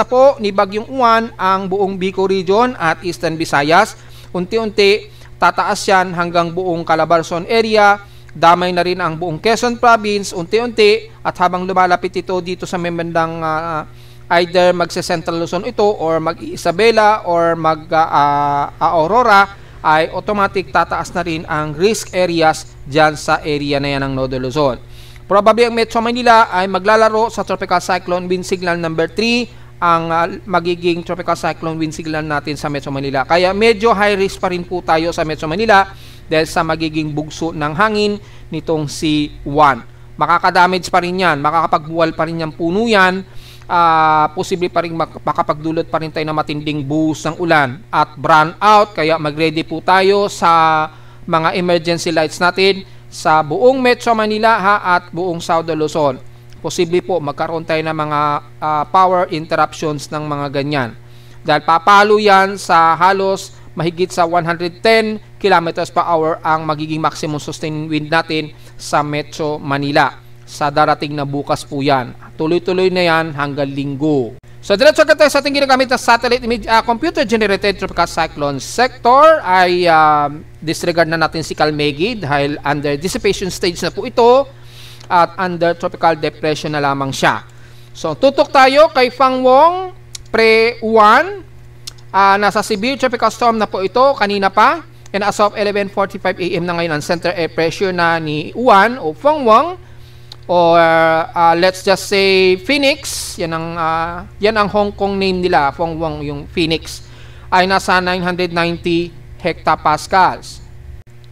na po ni Bagyong Juan ang buong Bicol Region at Eastern Visayas. Unti-unti tataas yan hanggang buong Calabarzon area, damay na rin ang buong Quezon Province unti-unti, at habang lumalapit ito dito sa memendang either magse-Central Luzon ito or mag-Isabela or mag-Aurora, ay automatic tataas na rin ang risk areas dyan sa area na yan ng Northern Luzon. Probably ang Metro Manila ay maglalaro sa Tropical Cyclone Wind Signal number 3 ang magiging Tropical Cyclone Wind Signal natin sa Metro Manila. Kaya medyo high risk pa rin po tayo sa Metro Manila dahil sa magiging bugso ng hangin nitong si Juan. Makakadamage pa rin yan, makakapagbuwal pa rin yung puno yan. Posible pa rin makapagdulot pa rin tayo na matinding buhos ng ulan at brown out, kaya mag-ready po tayo sa mga emergency lights natin sa buong Metro Manila, at buong Southern Luzon. Posible po magkaroon tayo ng mga power interruptions ng mga ganyan dahil papalo yan sa halos mahigit sa 110 km per hour ang magiging maximum sustained wind natin sa Metro Manila. Sa darating na bukas po yan. Tuloy-tuloy na yan hanggang Linggo. So, diretso agad tayo sa ating ginagamit na satellite image, computer-generated tropical cyclone sector. Ay disregard na natin si Calmegi dahil under dissipation stage na po ito at under tropical depression na lamang siya. So, tutok tayo kay Fangwong pre-1. Nasa severe tropical storm na po ito kanina pa. And as of 11:45 AM na ngayon ang center air pressure na ni Juan o Fangwong, or let's just say Phoenix, yan ang Hong Kong name nila, Fangwong, yung Phoenix, ay nasa 990 hectopascals.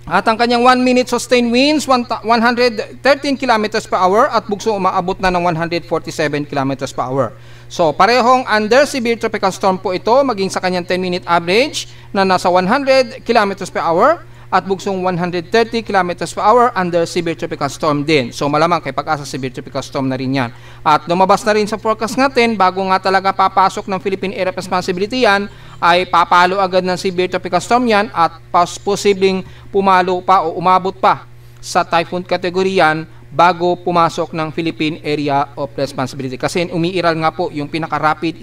At ang kanyang 1 minute sustained winds 113 km per hour at bugso umaabot na ng 147 km per hour. So parehong under severe tropical storm po ito, maging sa kanyang 10-minute average na nasa 100 km per hour at bugsong 130 km per hour under severe tropical storm din. So malamang kay Pag-asa severe tropical storm na rin yan. At lumabas na rin sa forecast natin, bago nga talaga papasok ng Philippine Area of Responsibility yan, ay papalo agad ng severe tropical storm yan at posibleng pumalo pa o umabot pa sa typhoon category yan bago pumasok ng Philippine Area of Responsibility. Kasi umiiral nga po yung pinaka-rapid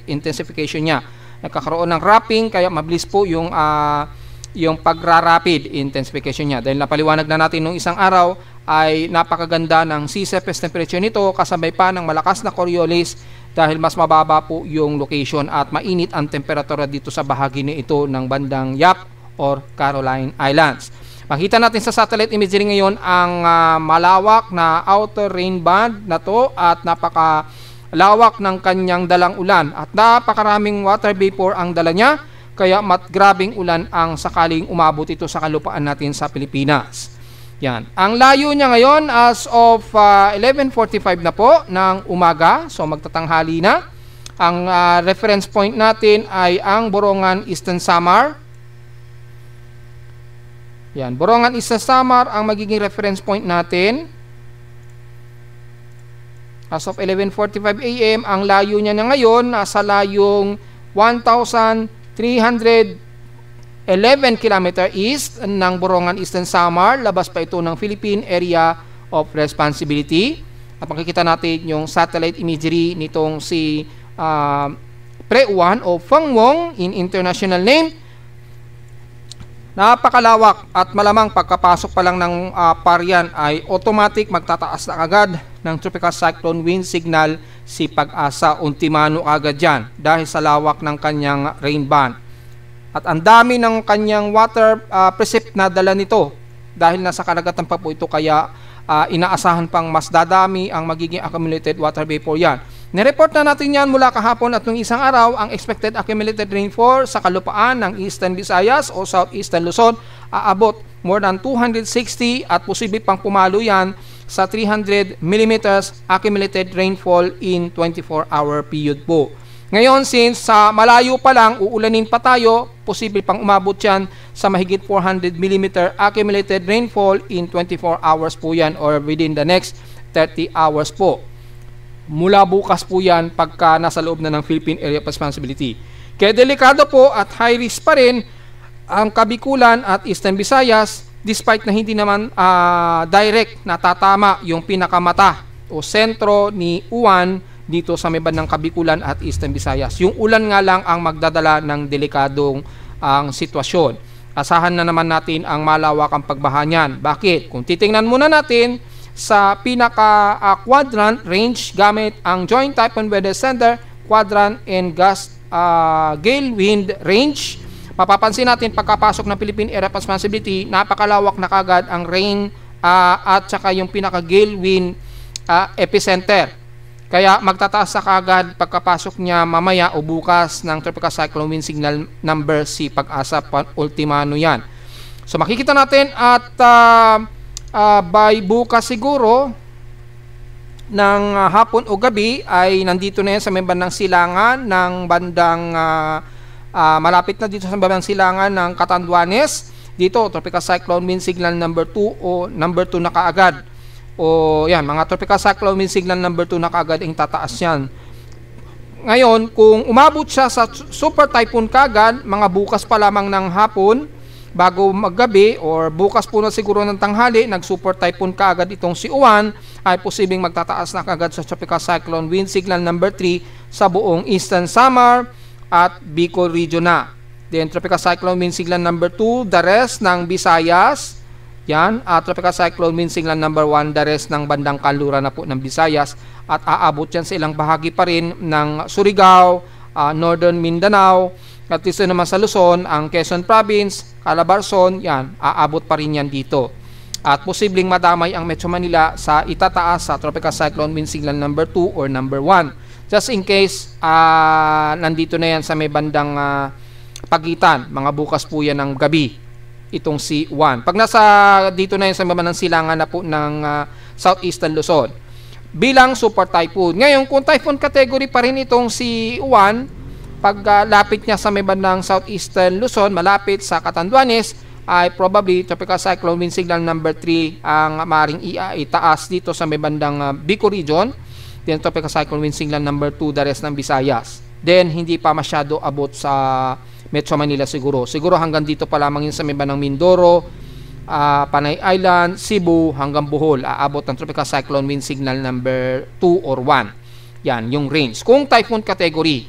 intensification niya. Nagkakaroon ng wrapping, kaya mabilis po yung pagra-rapid intensification niya. Dahil napaliwanag na natin nung isang araw ay napakaganda ng sea surface temperature nito kasabay pa ng malakas na Coriolis dahil mas mababa po yung location at mainit ang temperatura dito sa bahagi na ito ng bandang Yap or Caroline Islands. Makita natin sa satellite imagery ngayon ang malawak na outer rain band na to at napakalawak ng kanyang dalang ulan at napakaraming water vapor ang dala niya. Kaya grabing ulan ang sakaling umabot ito sa kalupaan natin sa Pilipinas. Yan. Ang layo niya ngayon as of 11:45 na po ng umaga. So magtatanghali na. Ang reference point natin ay ang Borongan, Eastern Samar. Yan. Borongan, Eastern Samar ang magiging reference point natin. As of 11:45 AM, ang layo niya na ngayon nasa layong 1,311 km east ng Borongan, Eastern Samar. Labas pa ito ng Philippine Area of Responsibility. At makikita natin yung satellite imagery nitong si Pre-1 o Fangwong in international name. Napakalawak at malamang pagkapasok pa lang ng Parian ay automatic magtataas na agad ng tropical cyclone wind signal si Pag-asa. Ultimano agad yan dahil sa lawak ng kanyang rain band. At ang dami ng kanyang water precip na dala nito dahil nasa karagatan pa po ito, kaya inaasahan pang mas dadami ang magiging accumulated water vapor yan. Nireport na natin yan mula kahapon at nung isang araw, ang expected accumulated rainfall sa kalupaan ng Eastern Visayas o Southeastern Luzon aabot more than 260 at posible pang pumalo yan sa 300 mm accumulated rainfall in 24-hour period po. Ngayon, since sa malayo pa lang, uulanin pa tayo, posible pang umabot yan sa mahigit 400 mm accumulated rainfall in 24 hours po yan or within the next 30 hours po. Mula bukas po yan pagka nasa loob na ng Philippine Area of Responsibility. Kaya delikado po at high risk pa rin ang Kabikulan at Eastern Visayas despite na hindi naman direct natatama yung pinakamata o sentro ni Uwan dito sa may bandang Kabikulan at Eastern Visayas. Yung ulan nga lang ang magdadala ng delikadong ang sitwasyon. Asahan na naman natin ang malawakang pagbaha niyan. Bakit? Kung titingnan muna natin sa pinaka-quadrant range gamit ang Joint Typhoon Weather Center quadrant and gale wind range, mapapansin natin pagkapasok ng Philippine Area of Responsibility, napakalawak na kagad ang rain at saka yung pinaka-gale wind epicenter. Kaya magtataas sa kagad pagkapasok niya mamaya o bukas ng Tropical Cyclone Wind Signal number si Pag-asa Ultimano yan. So makikita natin at by bukas siguro ng hapon o gabi ay nandito na yan sa may bandang silangan ng bandang malapit na dito sa bandang silangan ng Catanduanes. Dito Tropical Cyclone Wind Signal number 2 o number 2 na kaagad. O yan, mga Tropical Cyclone Wind Signal number 2 na kaagad ang tataas yan. Ngayon, kung umabot siya sa super typhoon kaagad, mga bukas pa lamang ng hapon bago maggabi or bukas po na siguro ng tanghali, nag-super typhoon kaagad itong si Uwan, ay posibleng magtataas na kaagad sa Tropical Cyclone Wind Signal number 3 sa buong Eastern Samar at Bicol region na. Then Tropical Cyclone Wind Signal number 2, the rest ng Visayas, yan, Tropical Cyclone Wind Signal number 1, the rest ng bandang kanluran na po ng Visayas, at aabot yan sa ilang bahagi pa rin ng Surigao, Northern Mindanao, at dito naman sa Luzon, ang Quezon Province, Calabarzon, yan, aabot pa rin yan dito. At posibleng madamay ang Metro Manila sa itataas sa Tropical Cyclone Wind Signal number 2 or number 1. Just in case, nandito na yan sa may bandang pagitan, mga bukas po yan ng gabi, itong si Juan. Pag nasa dito na yan sa may bandang silangan na po ng Southeastern Luzon, bilang super typhoon. Ngayon, kung typhoon category pa rin itong si Juan, pag lapit niya sa may bandang Southeastern Luzon, malapit sa Catanduanes, ay probably Tropical Cyclone Wind Signal number 3 ang maaaring itaas dito sa may bandang Bicol region. Then Tropical Cyclone Wind Signal number 2, the rest ng Visayas. Then hindi pa masyado abot sa Metro Manila siguro. Siguro hanggang dito pa lamang yun sa may bandang Mindoro, Panay Island, Cebu, hanggang Bohol. Aabot ng Tropical Cyclone Wind Signal number 2 or 1. Yan, yung range. Kung typhoon category.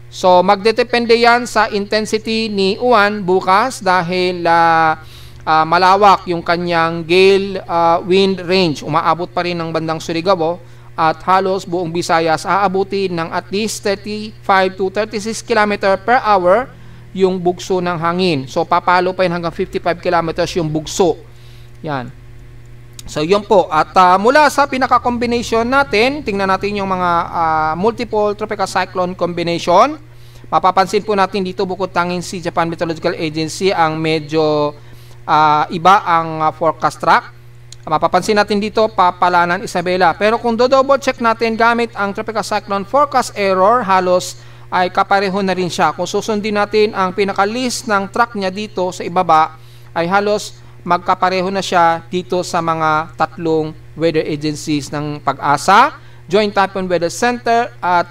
So, magdedepende yan sa intensity ni Uwan bukas dahil malawak yung kanyang gale wind range. Umaabot pa rin ng bandang Surigao at halos buong Visayas aabutin ng at least 35 to 36 km per hour yung bugso ng hangin. So, papalo pa yun hanggang 55 km yung bugso. Yan. So, yun po. At mula sa pinaka-combination natin, tingnan natin yung mga multiple tropical cyclone combination. Mapapansin po natin dito bukod tanging si Japan Meteorological Agency ang medyo iba ang forecast track. Mapapansin natin dito Papalanan, Isabela. Pero kung do-double check natin gamit ang tropical cyclone forecast error, halos ay kapareho na rin siya. Kung susundin natin ang pinaka-list ng track niya dito sa ibaba, ay halos magkapareho na siya dito sa mga tatlong weather agencies ng Pag-asa, Joint Typhoon Weather Center at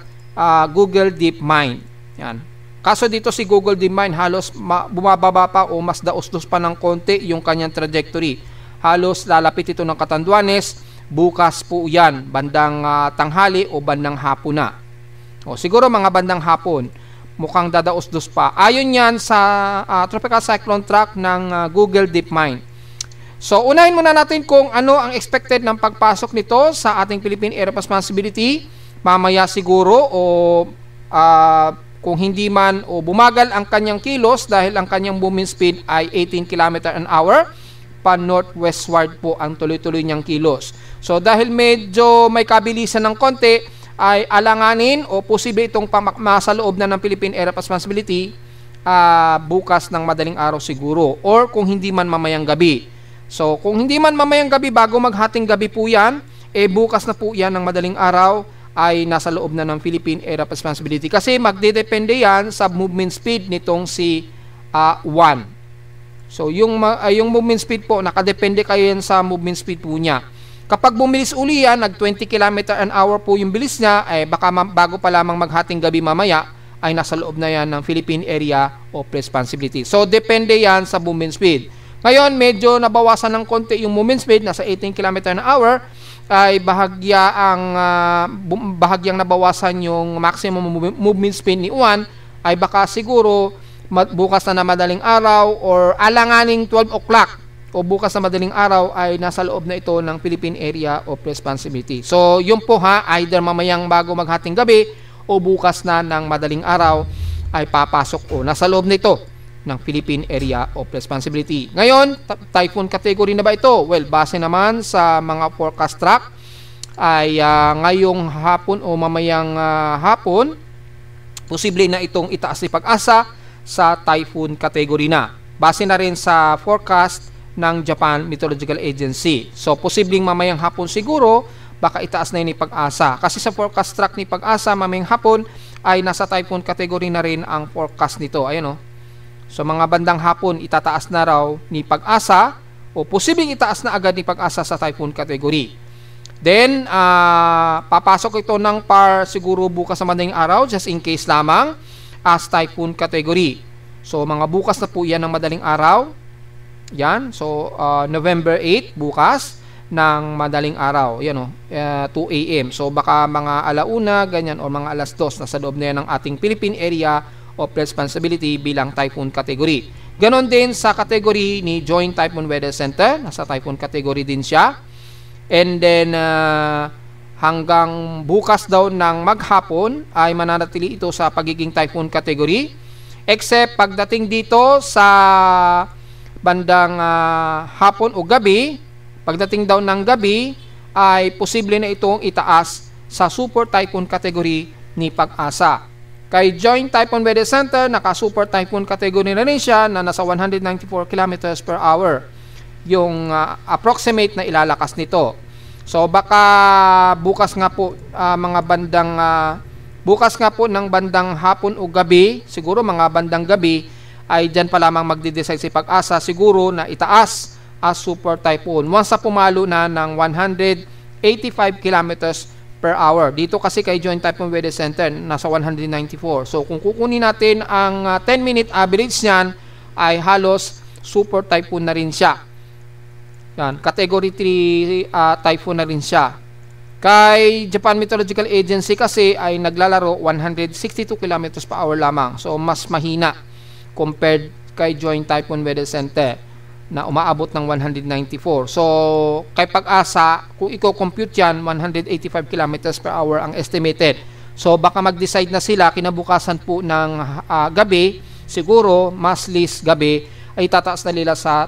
Google DeepMind. Yan. Kaso dito si Google DeepMind halos bumababa pa o mas daos-dos pa ng konti yung kanyang trajectory. Halos lalapit ito ng Catanduanes, bukas po yan, bandang tanghali o bandang hapon na. O siguro mga bandang hapon. mukhang dadaos-dos pa. Ayon yan sa tropical cyclone track ng Google DeepMind. So, unahin muna natin kung ano ang expected ng pagpasok nito sa ating Philippine Area of Responsibility. Mamaya siguro o kung hindi man o bumagal ang kanyang kilos dahil ang kanyang movement speed ay 18 km/h, pa-northwestward po ang tuloy-tuloy niyang kilos. So, dahil medyo may kabilisan ng konti, ay alanganin o posible itong masa loob na ng Philippine Area of Responsibility bukas ng madaling araw siguro or kung hindi man mamayang gabi. So, kung hindi man mamayang gabi, bago maghating gabi po yan, bukas na po yan ng madaling araw ay nasa loob na ng Philippine Area of Responsibility. Kasi magdedepende yan sa movement speed nitong si 1. So, yung movement speed po, nakadepende kayo yan sa movement speed po niya. Kapag bumilis uli yan, nag 20 km/h po yung bilis niya, baka bago pa lamang maghating gabi mamaya, ay nasa loob na yan ng Philippine Area of Responsibility. So, depende yan sa movement speed. Ngayon, medyo nabawasan ng konti yung movement speed, nasa 18 km/h, ay bahagyang nabawasan yung maximum movement speed ni Juan, ay baka siguro bukas na madaling araw or alanganing 12 o'clock o bukas na madaling araw ay nasa loob na ito ng Philippine Area of Responsibility. So, yun po either mamayang bago maghating gabi o bukas na ng madaling araw ay papasok o nasa loob na ito ng Philippine Area of Responsibility. Ngayon, typhoon category na ba ito? Well, base naman sa mga forecast track ay ngayong hapon o mamayang hapon, posible na itong itaas ni Pag-asa sa typhoon category na. Base na rin sa forecast ng Japan Meteorological Agency. So, posibleng mamayang hapon siguro, baka itaas na yun ni Pag-asa. Kasi sa forecast track ni Pag-asa, mamayang hapon ay nasa typhoon category na rin ang forecast nito. Ayan o. So, mga bandang hapon, itataas na raw ni Pag-asa o posibleng itaas na agad ni Pag-asa sa typhoon category. Then, papasok ito ng PAR siguro bukas sa madaling araw, just in case lamang, as typhoon category. So, mga bukas na po yan ng madaling araw. Yan. So, November 8, bukas ng madaling araw. Yan o, 2 a.m. So, baka mga alauna, ganyan, o mga alas 2 na sa loob na yan ng ating Philippine Area of Responsibility bilang typhoon category. Ganon din sa category ni Joint Typhoon Weather Center. Nasa typhoon category din siya. And then, hanggang bukas daw ng maghapon ay mananatili ito sa pagiging typhoon category, except pagdating dito sa bandang hapon o gabi, pagdating daw ng gabi ay posible na itong itaas sa super typhoon category ni Pag-asa. Kay Joint Typhoon Weather Center, naka super typhoon category na rin siya na nasa 194 km/h yung approximate na ilalakas nito. So, baka bukas nga po bukas nga po ng bandang hapon o gabi, siguro mga bandang gabi, ay dyan pa lamang magde-decide si Pag-asa siguro na itaas as super typhoon. Once na pumalo na ng 185 km/h. Dito kasi kay Joint Typhoon Weather Center, nasa 194. So, kung kukunin natin ang 10-minute average niyan, ay halos super typhoon na rin siya. Yan, category 3 typhoon na rin siya. Kay Japan Meteorological Agency kasi ay naglalaro 162 km/h lamang. So, mas mahina compared kay Joint Typhoon Weather Center na umaabot ng 194. So, kay Pag-asa, kung i-compute yan, 185 km/h ang estimated. So, baka mag-decide na sila kinabukasan po ng gabi, siguro mas least gabi, ay tataas na nila sa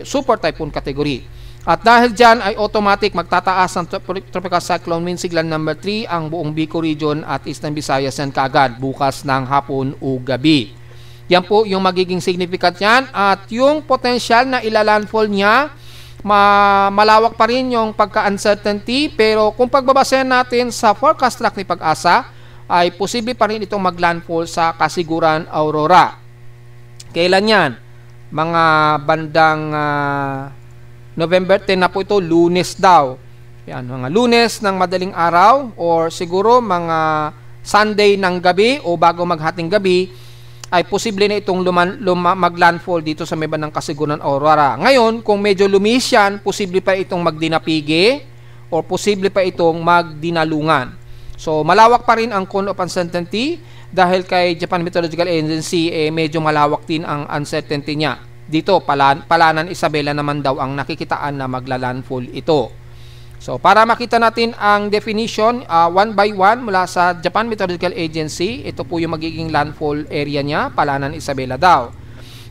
super typhoon category. At dahil dyan ay automatic magtataas ang tropical cyclone wind sigla number 3 ang buong Bicol region at Eastern Visayas yan kaagad bukas ng hapon o gabi. Yan po yung magiging significant yan at yung potential na ilalandfall niya, malawak pa rin yung pagka-uncertainty, pero kung pagbabasehan natin sa forecast track ni Pag-asa, ay posible pa rin itong maglandfall sa Kasiguran, Aurora. Kailan yan? Mga bandang November 10 na po ito, Lunes daw. Yan, mga Lunes ng madaling araw or siguro mga Sunday ng gabi o bago maghating gabi ay posible na itong maglandfall dito sa may bandang Kasiguran, Aurora. Ngayon, kung medyo lumis yan, posible pa itong magdinapige o posible pa itong magdinalungan. So, malawak pa rin ang cone of uncertainty dahil kay Japan Meteorological Agency medyo malawak din ang uncertainty niya. Dito Palanan Isabela naman daw ang nakikitaan na magla-landfall ito. So para makita natin ang definition one by one mula sa Japan Meteorological Agency, ito po yung magiging landfall area niya, Palanan Isabela daw.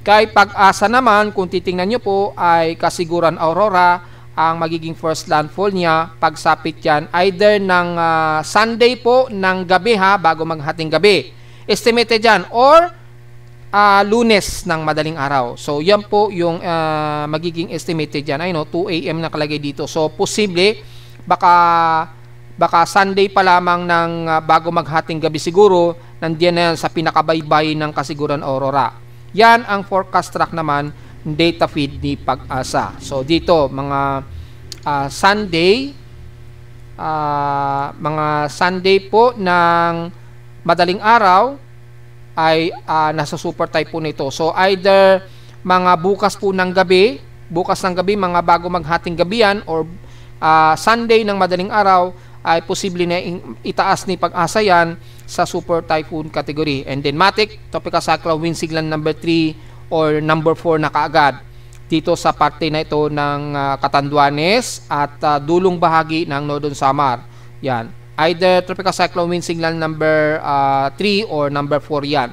Kay Pag-asa naman, kung titingnan nyo po, ay Kasiguran Aurora ang magiging first landfall niya. Pagsapit yan either ng Sunday po ng gabi bago maghating gabi, estimated yan, or Lunes ng madaling araw. So yan po yung magiging estimated yan. 2 AM nakalagay dito. So posible baka Sunday pa lamang ng bago maghating gabi siguro, nandiyan na yan sa pinakabaybay ng Kasiguran Aurora. Yan ang forecast track naman, data feed ni Pag-asa. So dito mga Sunday po ng madaling araw ay nasa super typhoon ito. So either mga bukas ng gabi, mga bago maghating gabi yan, or Sunday ng madaling araw ay posible na itaas ni Pag-asa yan sa super typhoon category. And then Matic, tropical cyclone wind signal number 3 or number 4 na kaagad dito sa parte na ito ng Catanduanes at dulong bahagi ng Northern Samar. Yan. Either tropical cyclone wind signal number 3 or number 4 yan.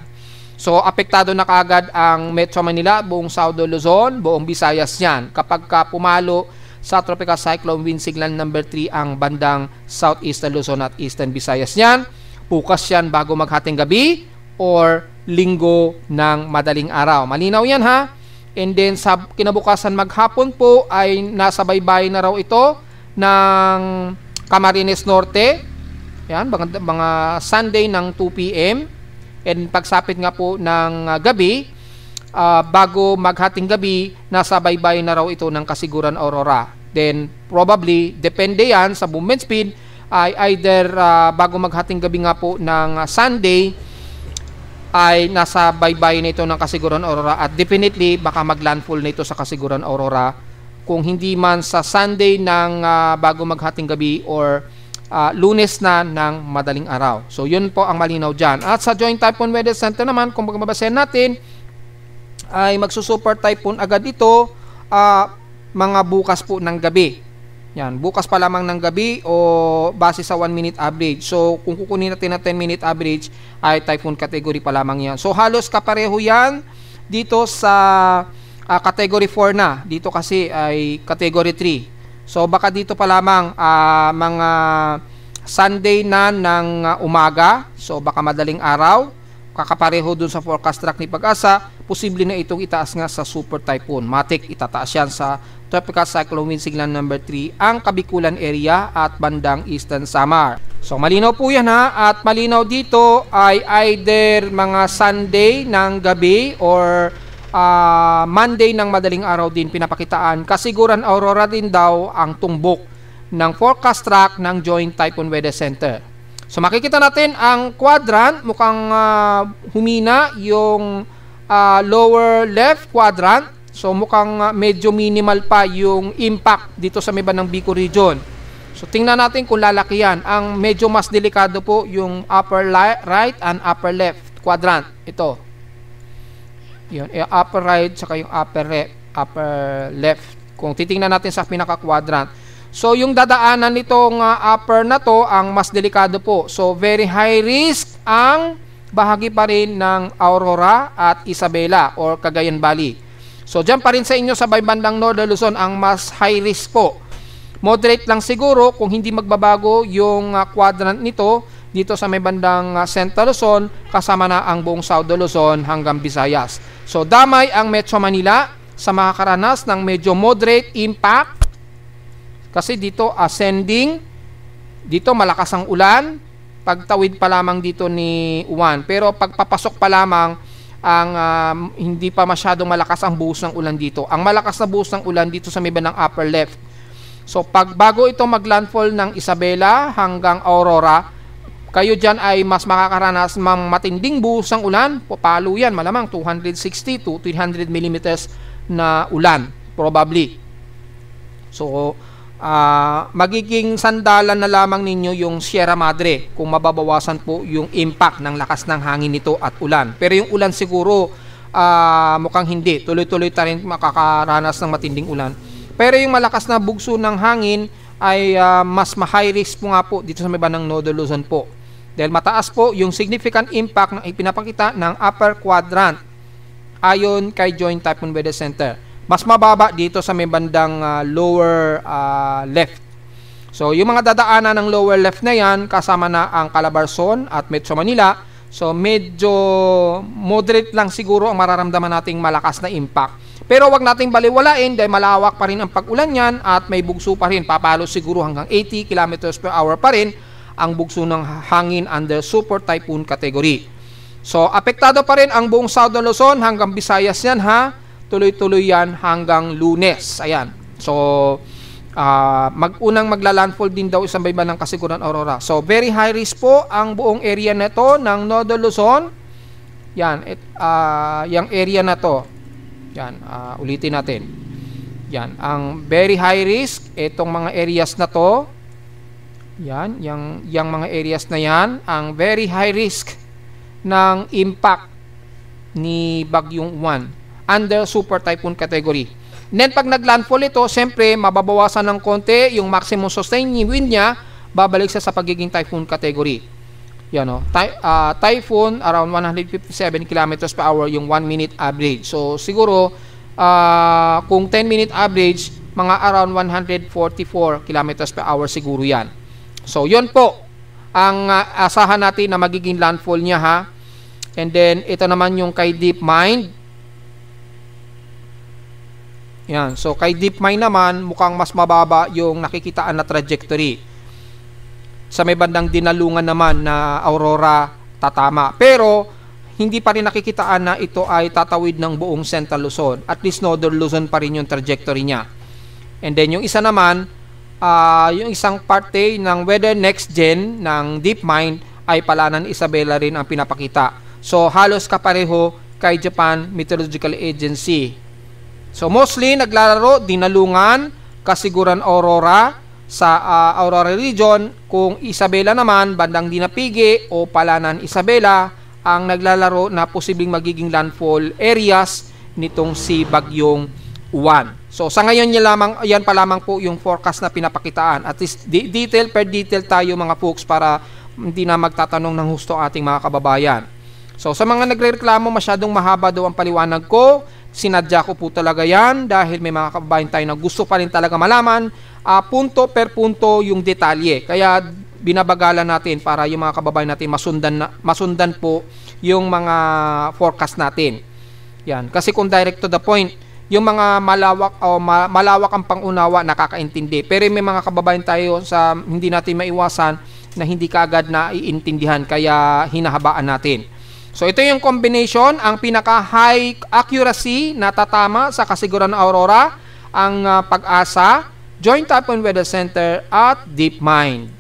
So apektado na kaagad ang Metro Manila, buong South Luzon, buong Visayas yan. Kapag pumalo sa tropical cyclone wind signal number 3 ang bandang Southeastern Luzon at Eastern Visayas yan, bukas yan bago maghating gabi or linggo ng madaling araw. Malinaw yan ha? And then sa kinabukasan maghapon po ay nasa baybay na raw ito ng Camarines Norte. Yan, mga Sunday ng 2 PM. And pagsapit nga po ng gabi, bago maghating gabi, nasa baybay na raw ito ng Kasiguran Aurora. Then probably, depende yan sa movement speed, ay either bago maghating gabi nga po ng Sunday, ay nasa baybay nito ng Kasiguran Aurora, at definitely baka maglandfall nito sa Kasiguran Aurora, kung hindi man sa Sunday ng bago maghating gabi or Lunes na ng madaling araw. So yun po ang malinaw dyan. At sa Joint Typhoon Weather Center naman, kung magbabasehan natin, ay magsusuper typhoon agad ito mga bukas po ng gabi. Yan, bukas pa lamang ng gabi o base sa 1 minute average. So kung kukunin natin na 10 minute average, ay typhoon category pa lamang yan. So halos kapareho yan dito sa category 4 na. Dito kasi ay category 3. So baka dito pa lamang mga Sunday na ng umaga. So baka madaling araw, kakapareho dun sa forecast track ni Pag-asa, posible na itong itaas nga sa super typhoon. Matic, itataas yan sa tropical cyclone wind signal number 3 ang Kabikulan area at bandang Eastern Samar. So malinaw po yan ha, at malinaw dito ay either mga Sunday ng gabi or Monday ng madaling araw din pinapakitaan. Kasiguran Aurora din daw ang tumbok ng forecast track ng Joint Typhoon Weather Center. So makikita natin ang quadrant, mukhang humina yung lower left quadrant. So mukhang medyo minimal pa yung impact dito sa may bandang Bicol region. So tingnan natin kung lalaki yan. Ang medyo mas delikado po yung upper right and upper left quadrant. Ito. Yun, upper right saka yung upper left. Kung titingnan natin sa pinaka-quadrant. So yung dadaanan nitong upper na to ang mas delikado po. So very high risk ang bahagi pa rin ng Aurora at Isabela or Cagayan Valley. So dyan pa rin sa inyo sa bandang Northern Luzon ang mas high risk po. Moderate lang siguro kung hindi magbabago yung quadrant nito dito sa may bandang Central Luzon, kasama na ang buong South Luzon hanggang Visayas. So damay ang Metro Manila sa makakaranas ng medyo moderate impact kasi dito ascending, dito malakas ang ulan, pagtawid pa lamang dito ni Juan. Pero pagpapasok pa lamang ang hindi pa masyadong malakas ang buhos ng ulan dito. Ang malakas na buhos ng ulan dito sa may bandang upper left. So pag bago ito maglandfall ng Isabela hanggang Aurora, kayo dyan ay mas makakaranas ng matinding buhos ng ulan. Palo yan, malamang 260 to 300 millimeters na ulan, probably. So magiging sandalan na lamang ninyo yung Sierra Madre kung mababawasan po yung impact ng lakas ng hangin nito at ulan. Pero yung ulan siguro mukhang hindi. Tuloy-tuloy ta rin makakaranas ng matinding ulan. Pero yung malakas na bugso ng hangin ay mas high risk po nga po dito sa may bandang Northern Luzon po. Dahil mataas po yung significant impact na ipinapakita ng upper quadrant ayon kay Joint Typhoon Weather Center. Mas mababa dito sa may bandang lower left. So, yung mga dadaanan ng lower left na yan, kasama na ang Calabarzon at Metro Manila. So, medyo moderate lang siguro ang mararamdaman nating malakas na impact. Pero wag nating baliwalain dahil malawak pa rin ang pag-ulan yan at may bugso pa rin. Papalo siguro hanggang 80 km per hour pa rin ang bugso ng hangin under Super Typhoon category. So, apektado pa rin ang buong Southern Luzon hanggang Visayas yan ha. Tuloy-tuloy yan hanggang Lunes. Ayan. So, unang magla-landfall din daw isang bayban ng Kasiguran Aurora. So, very high risk po ang buong area na to ng Northern Luzon. Yan. Yung area na to. Yan. Ulitin natin. Yan. Ang very high risk, itong mga areas na to. Yan. Yung mga areas na yan, ang very high risk ng impact ni Bagyong Juan under Super Typhoon category. Then pag naglandfall ito, siyempre mababawasan ng konti yung maximum sustaining wind niya, babalik sa pagiging typhoon category. Yan o. Typhoon around 157 km per hour yung 1 minute average. So siguro kung 10 minute average, mga around 144 km per hour siguro yan. So yun po ang asahan natin na magiging landfall niya ha. And then ito naman yung kay Deep Mind. Yan. So, kay Deep Mind naman, mukhang mas mababa yung nakikitaan na trajectory. Sa may bandang Dinalungan naman na Aurora tatama. Pero, hindi pa rin nakikitaan na ito ay tatawid ng buong Central Luzon. At least Northern Luzon pa rin yung trajectory niya. And then, yung isa naman, yung isang parte ng Weather Next Gen ng Deep Mind ay Palanan Isabela rin ang pinapakita. So, halos kapareho kay Japan Meteorological Agency. So, mostly, naglalaro, Dinalungan, Kasiguran Aurora, sa Aurora region. Kung Isabela naman, bandang Dinapigi o Palanan Isabela, ang naglalaro na posibleng magiging landfall areas nitong si Bagyong Juan. So, sa ngayon, yan pa lamang po yung forecast na pinapakitaan. At least, detail per detail tayo mga folks para hindi na magtatanong ng husto ating mga kababayan. So, sa mga nagrereklamo, masyadong mahaba daw ang paliwanag ko. Sinadya ko po talaga yan dahil may mga kababayan tayo na gusto pa rin talaga malaman punto per punto yung detalye. Kaya binabagalan natin para yung mga kababayan natin masundan po yung mga forecast natin. Yan. Kasi kung direct to the point, yung mga malawak ang pangunawa nakakaintindi. Pero may mga kababayan tayo sa hindi natin maiwasan na hindi kaagad na iintindihan kaya hinahabaan natin. So, ito yung combination, ang pinaka-high accuracy na tatama sa Kasiguran Aurora, ang Pag-asa, Joint Typhoon Weather Center, at Deep Mind.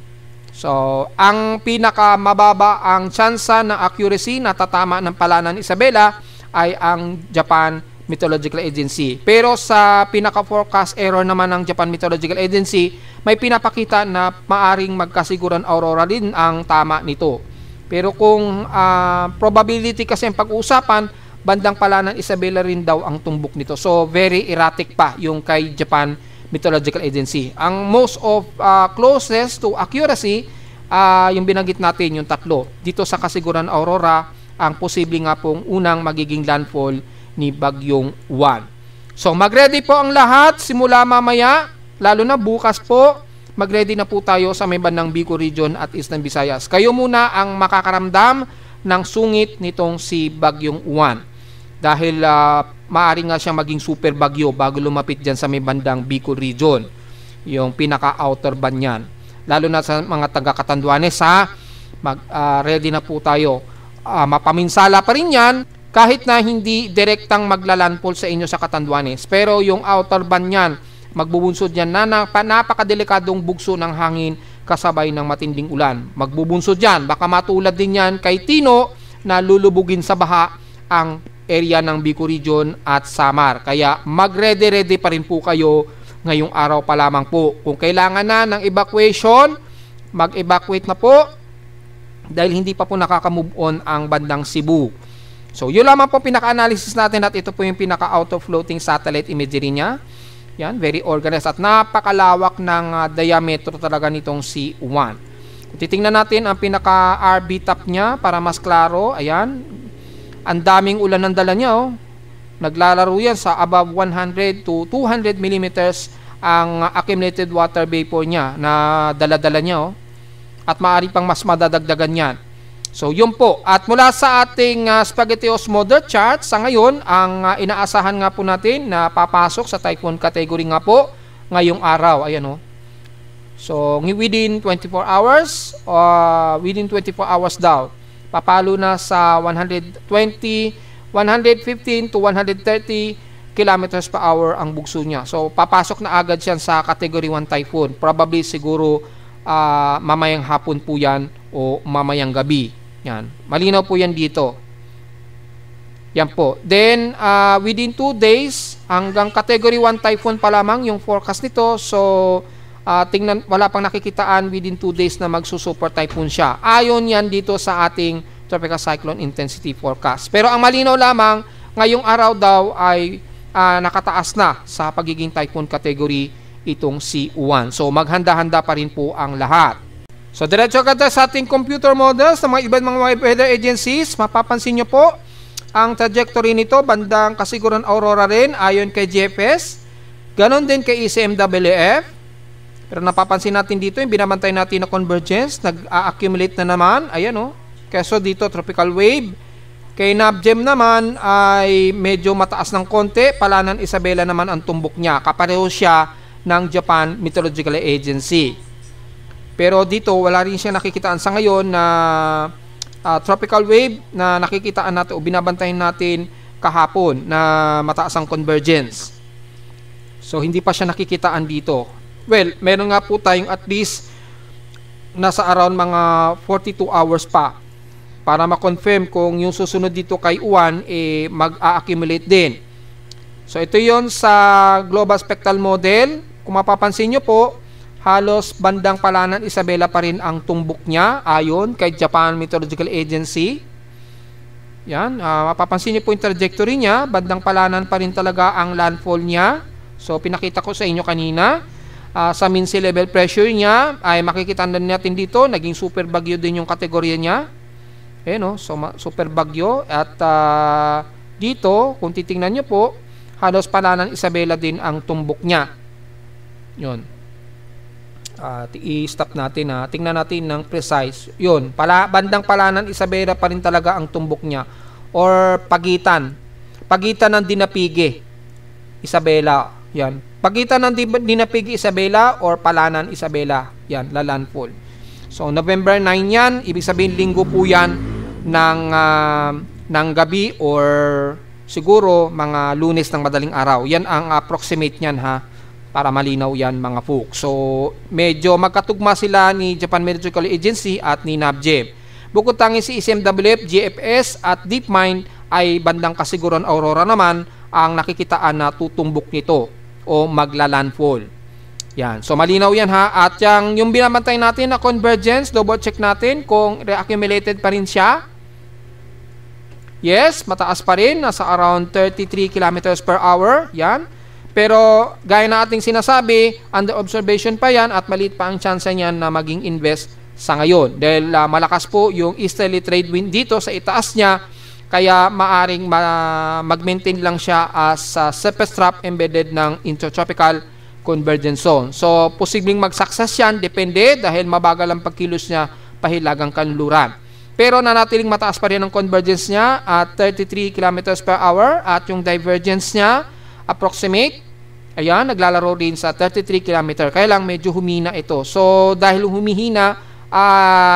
So, ang pinaka-mababa ang tsansa na accuracy na tatama ng Palanan Isabela ay ang Japan Meteorological Agency. Pero sa pinaka-forecast error naman ng Japan Meteorological Agency, may pinapakita na maaring magkasiguran Aurora din ang tama nito. Pero kung probability kasi ang pag-uusapan, bandang Palanan Isabela rin daw ang tumbok nito. So, very erratic pa yung kay Japan Meteorological Agency. Ang most of closest to accuracy, yung binanggit natin, yung tatlo. Dito sa Kasiguran Aurora, ang posible nga pong unang magiging landfall ni Bagyong Juan. So, mag-ready po ang lahat simula mamaya, lalo na bukas po. Mag-ready na po tayo sa may bandang Bicol Region at Eastern Visayas. Kayo muna ang makakaramdam ng sungit nitong si Bagyong Juan. Dahil maaari nga siyang maging super bagyo bago lumapit dyan sa may bandang Bicol Region. Yung pinaka-outer band yan. Lalo na sa mga taga-Catanduanes ready na po tayo. Mapaminsala pa rin yan kahit na hindi direktang maglalandfall sa inyo sa Catanduanes. Pero yung outer band yan, magbubunsod yan na napakadelikadong bugso ng hangin kasabay ng matinding ulan. Magbubunsod yan. Baka matulad din yan kay Tino na lulubugin sa baha ang area ng Bicol Region at Samar. Kaya mag-ready-ready pa rin po kayo ngayong araw pa lamang po. Kung kailangan na ng evacuation, mag-evacuate na po dahil hindi pa po nakaka-move on ang bandang Cebu. So, yun lamang po pinaka-analysis natin at ito po yung pinaka-out of floating satellite imagery niya. Yan, very organized at napakalawak ng diameter talaga nitong C1. Kung titingnan natin ang pinaka-RB top niya para mas klaro, ayan, ang daming ulan ng dala niya, oh. Naglalaro yan sa above 100 to 200 millimeters ang accumulated water vapor niya na dala-dala niya, oh. At maaari pang mas madadagdagan yan. So, yun po. At mula sa ating SpaghettiOs model chart, sa ngayon, ang inaasahan nga po natin na papasok sa typhoon category nga po ngayong araw. Ayan, oh. So, within 24 hours, within 24 hours daw, papalo na sa 115 to 130 kilometers per hour ang bugso niya. So, papasok na agad siya sa category 1 typhoon. Probably siguro mamayang hapon po yan o mamayang gabi. Yan. Malinaw po yan dito. Yan po. Then, within 2 days, hanggang category 1 typhoon pa lamang yung forecast nito. So, tingnan, wala pang nakikitaan within 2 days na magsusuper typhoon siya. Ayon yan dito sa ating tropical cyclone intensity forecast. Pero ang malinaw lamang, ngayong araw daw ay nakataas na sa pagiging typhoon category itong C1. So, maghanda-handa pa rin po ang lahat. So, diretso agad sa ating computer models ng mga ibang mga weather agencies. Mapapansin nyo po, ang trajectory nito, bandang kasiguran aurora rin, ayon kay GFS. Ganon din kay ECMWF. Pero napapansin natin dito, yung binabantay natin na convergence, nag-accumulate na naman. Ayan, oh. Keso dito, tropical wave. Kay NABGEM naman, ay medyo mataas ng konti. Palanan Isabela naman ang tumbok niya. Kapareho siya ng Japan Meteorological Agency. Pero dito, wala rin siya nakikitaan sa ngayon na tropical wave na nakikitaan natin o binabantayan natin kahapon na mataas ang convergence. So, hindi pa siya nakikitaan dito. Well, meron nga po tayong at least nasa around mga 42 hours pa para ma-confirm kung yung susunod dito kay Uwan mag-a-accumulate din. So, ito yon sa Global Spectral Model. Kung mapapansin nyo po, halos bandang Palanan Isabela pa rin ang tumbok niya ayon kay Japan Meteorological Agency. Yan, mapapansin niyo po yung trajectory niya, bandang Palanan pa rin talaga ang landfall niya. So, pinakita ko sa inyo kanina. Sa mean sea level pressure niya, ay makikita natin dito, naging super bagyo din yung kategorya niya. Ayan, no? So, super bagyo. At dito, kung titingnan niyo po, halos Palanan Isabela din ang tumbok niya. Yun. I-stop natin ha. Tingnan natin ng precise. Yun, bandang Palanan Isabela pa rin talaga ang tumbok niya. Or pagitan. Pagitan ng Dinapigi Isabela. Yan. Pagitan ng Dinapigi Isabela or Palanan Isabela. Yan, lalandfall. So, November 9 yan. Ibig sabihin, linggo po yan ng gabi or siguro mga Lunes ng madaling araw. Yan ang approximate niyan ha. Para malinaw yan mga folks. So, medyo magkatugma sila ni Japan Meteorological Agency at ni NABGEM. Bukod tanging si ECMWF, GFS at DeepMind ay bandang kasiguran aurora naman ang nakikitaan na tutumbok nito o maglalandfall. Yan. So, malinaw yan ha. At yung binabantay natin na convergence, double check natin kung reaccumulated pa rin siya. Yes, mataas pa rin. Nasa around 33 kilometers per hour. Yan. Pero gaya na ating sinasabi, under observation pa yan at maliit pa ang chance niyan na maging invest sa ngayon. Dahil malakas po yung easterly trade wind dito sa itaas niya, kaya maaring mag-maintain lang siya as surface trap embedded ng intertropical convergence zone. So, posibleng mag-success yan, depende dahil mabagal ang pagkilos niya pahilagang kanluran. Pero nanatiling mataas pa rin ang convergence niya at 33 kilometers per hour at yung divergence niya approximate. Ayan, naglalaro din sa 33 km. Kaya lang medyo humina ito. So, dahil humihina,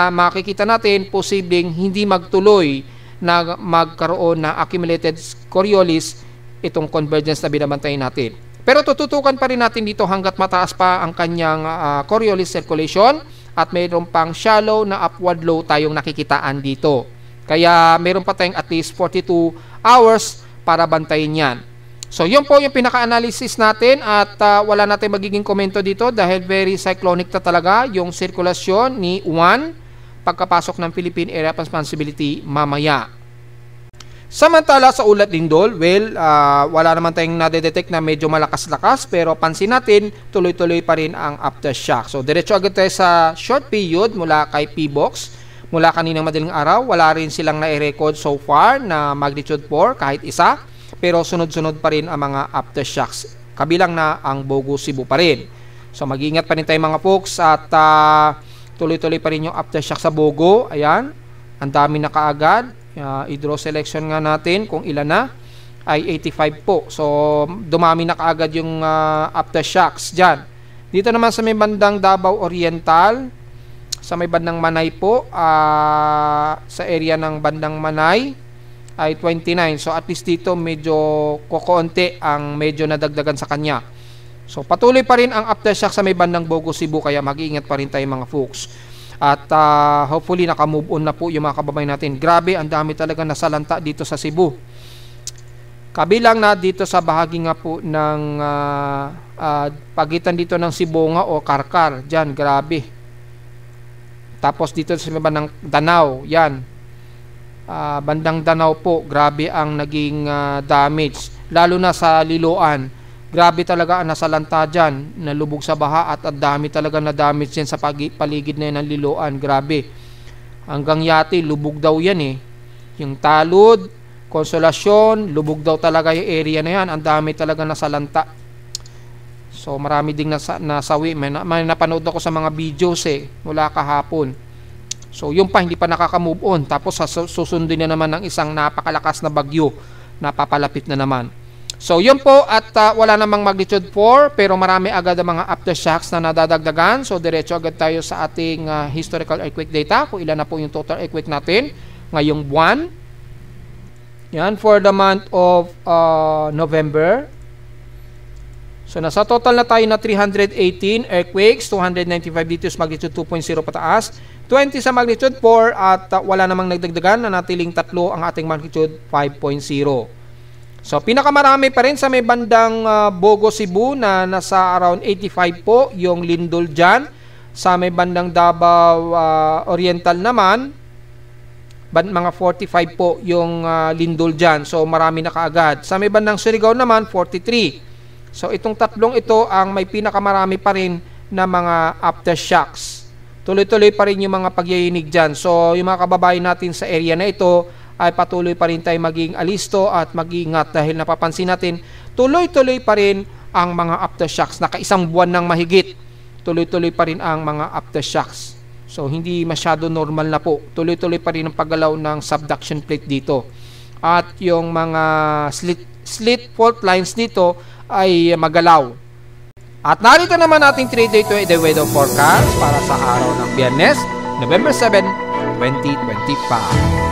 makikita natin posibleng hindi magtuloy na magkaroon na accumulated Coriolis itong convergence na binabantayan natin. Pero tututukan pa rin natin dito hanggat mataas pa ang kanyang Coriolis circulation at mayroon pang shallow na upward low tayong nakikitaan dito. Kaya mayroon pa tayong at least 42 hours para bantayin yan. So, yun po yung pinaka-analysis natin at wala natin magiging komento dito dahil very cyclonic na talaga yung sirkulasyon ni Juan pagkapasok ng Philippine Area of Responsibility mamaya. Samantala sa ulat lindol, well, wala naman tayong nadedetect na medyo malakas-lakas pero pansin natin, tuloy-tuloy pa rin ang aftershock. So, diretso agad tayo sa short period mula kay PBOX. Mula kaninang madaling araw, wala rin silang na-record so far na magnitude 4 kahit isa. Pero sunod-sunod pa rin ang mga aftershocks. Kabilang na ang Bogo Cebu pa rin. So mag-iingat pa rin tayo mga folks at tuloy-tuloy pa rin yung aftershock sa Bogo. Ayan, ang dami na kaagad. I-draw selection nga natin kung ilan na. Ay 85 po. So dumami na kaagad yung aftershocks dyan. Dito naman sa may bandang Davao Oriental, sa may bandang Manay po, sa area ng bandang Manay, ay 29. So at least dito medyo kokonti ang medyo nadagdagan sa kanya. So patuloy pa rin ang aftershock sa may bandang Bogo Cebu kaya mag-iingat pa rin tayo mga folks. At hopefully naka-move on na po yung mga kababayan natin. Grabe, ang dami talaga nasalanta dito sa Cebu. Kabilang na dito sa bahagi nga po ng pagitan dito ng Sibonga o Karkar. Diyan, grabe. Tapos dito sa may bandang Danao, yan. Bandang Danao po, grabe ang naging damage, lalo na sa Liloan. Grabe talaga ang nasalanta dyan, nalubog sa baha at ang dami talaga na damage yan sa paligid na yan ng Liloan. Grabe, hanggang Yati lubog daw yan yung Talud, Konsolasyon, lubog daw talaga yung area na yan. Ang dami talaga nasalanta. So marami ding nasawi. May napanood ako sa mga videos mula kahapon. So, yung pa, hindi pa nakaka-move on. Tapos, susundin na naman ng isang napakalakas na bagyo na papalapit na naman. So, yun po. At wala namang magnitude 4, pero marami agad ang mga aftershocks na nadadagdagan. So, diretso agad tayo sa ating historical earthquake data. Kung ilan na po yung total earthquake natin ngayong buwan. Yan, for the month of November. So, nasa total na tayo na 318 earthquakes, 295 dito sa magnitude 2.0 pataas, 20 sa magnitude 4 at wala namang nagdagdagan na natiling 3 ang ating magnitude 5.0. So, pinakamarami pa rin sa may bandang Bogo Cebu na nasa around 85 po yung lindol dyan. Sa may bandang Davao Oriental naman, mga 45 po yung lindol dyan. So, marami na kaagad. Sa may bandang Surigao naman, 43. So, itong tatlong ito ang may pinakamarami pa rin na mga aftershocks. Tuloy-tuloy pa rin yung mga pagyayinig dyan. So, yung mga kababayan natin sa area na ito ay patuloy pa rin tayo maging alisto at mag-iingat dahil napapansin natin, tuloy-tuloy pa rin ang mga aftershocks. Nakaisang buwan ng mahigit, tuloy-tuloy pa rin ang mga aftershocks. So, hindi masyado normal na po. Tuloy-tuloy pa rin ang paggalaw ng subduction plate dito. At yung mga slit fault lines dito ay magalaw. At narito naman ating 3-day to 8-day weather forecast para sa araw ng Biyernes, November 7, 2025.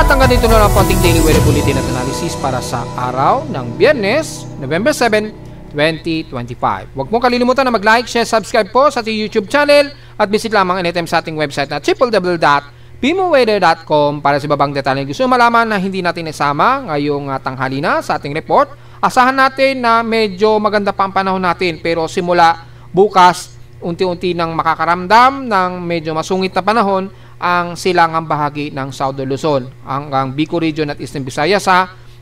At hanggang dito na lang po ating Daily Weather Bulletin at Analysis para sa araw ng Biyernes, November 7, 2025. Huwag mong kalilimutan na mag-like, share, subscribe po sa ating YouTube channel at visit lamang anytime sa ating website na www.pimoweather.com para sa ibang detalye gusto malaman na hindi natin isama ngayong tanghali na sa ating report. Asahan natin na medyo maganda pa ang panahon natin pero simula bukas unti-unti nang makakaramdam ng medyo masungit na panahon ang silangang bahagi ng Southern Luzon, ang Bicol Region at Eastern Visayas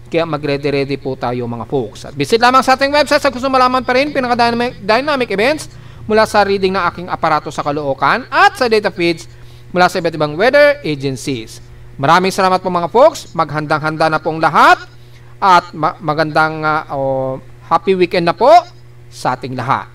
kaya mag-ready po tayo mga folks. At visit lamang sa ating website sa gusto malaman pa rin pinaka-dynamic events mula sa reading ng aking aparato sa Caloocan at sa data feeds mula sa iba't ibang weather agencies. Maraming salamat po mga folks, maghandang-handa na pong lahat at magandang happy weekend na po sa ating lahat.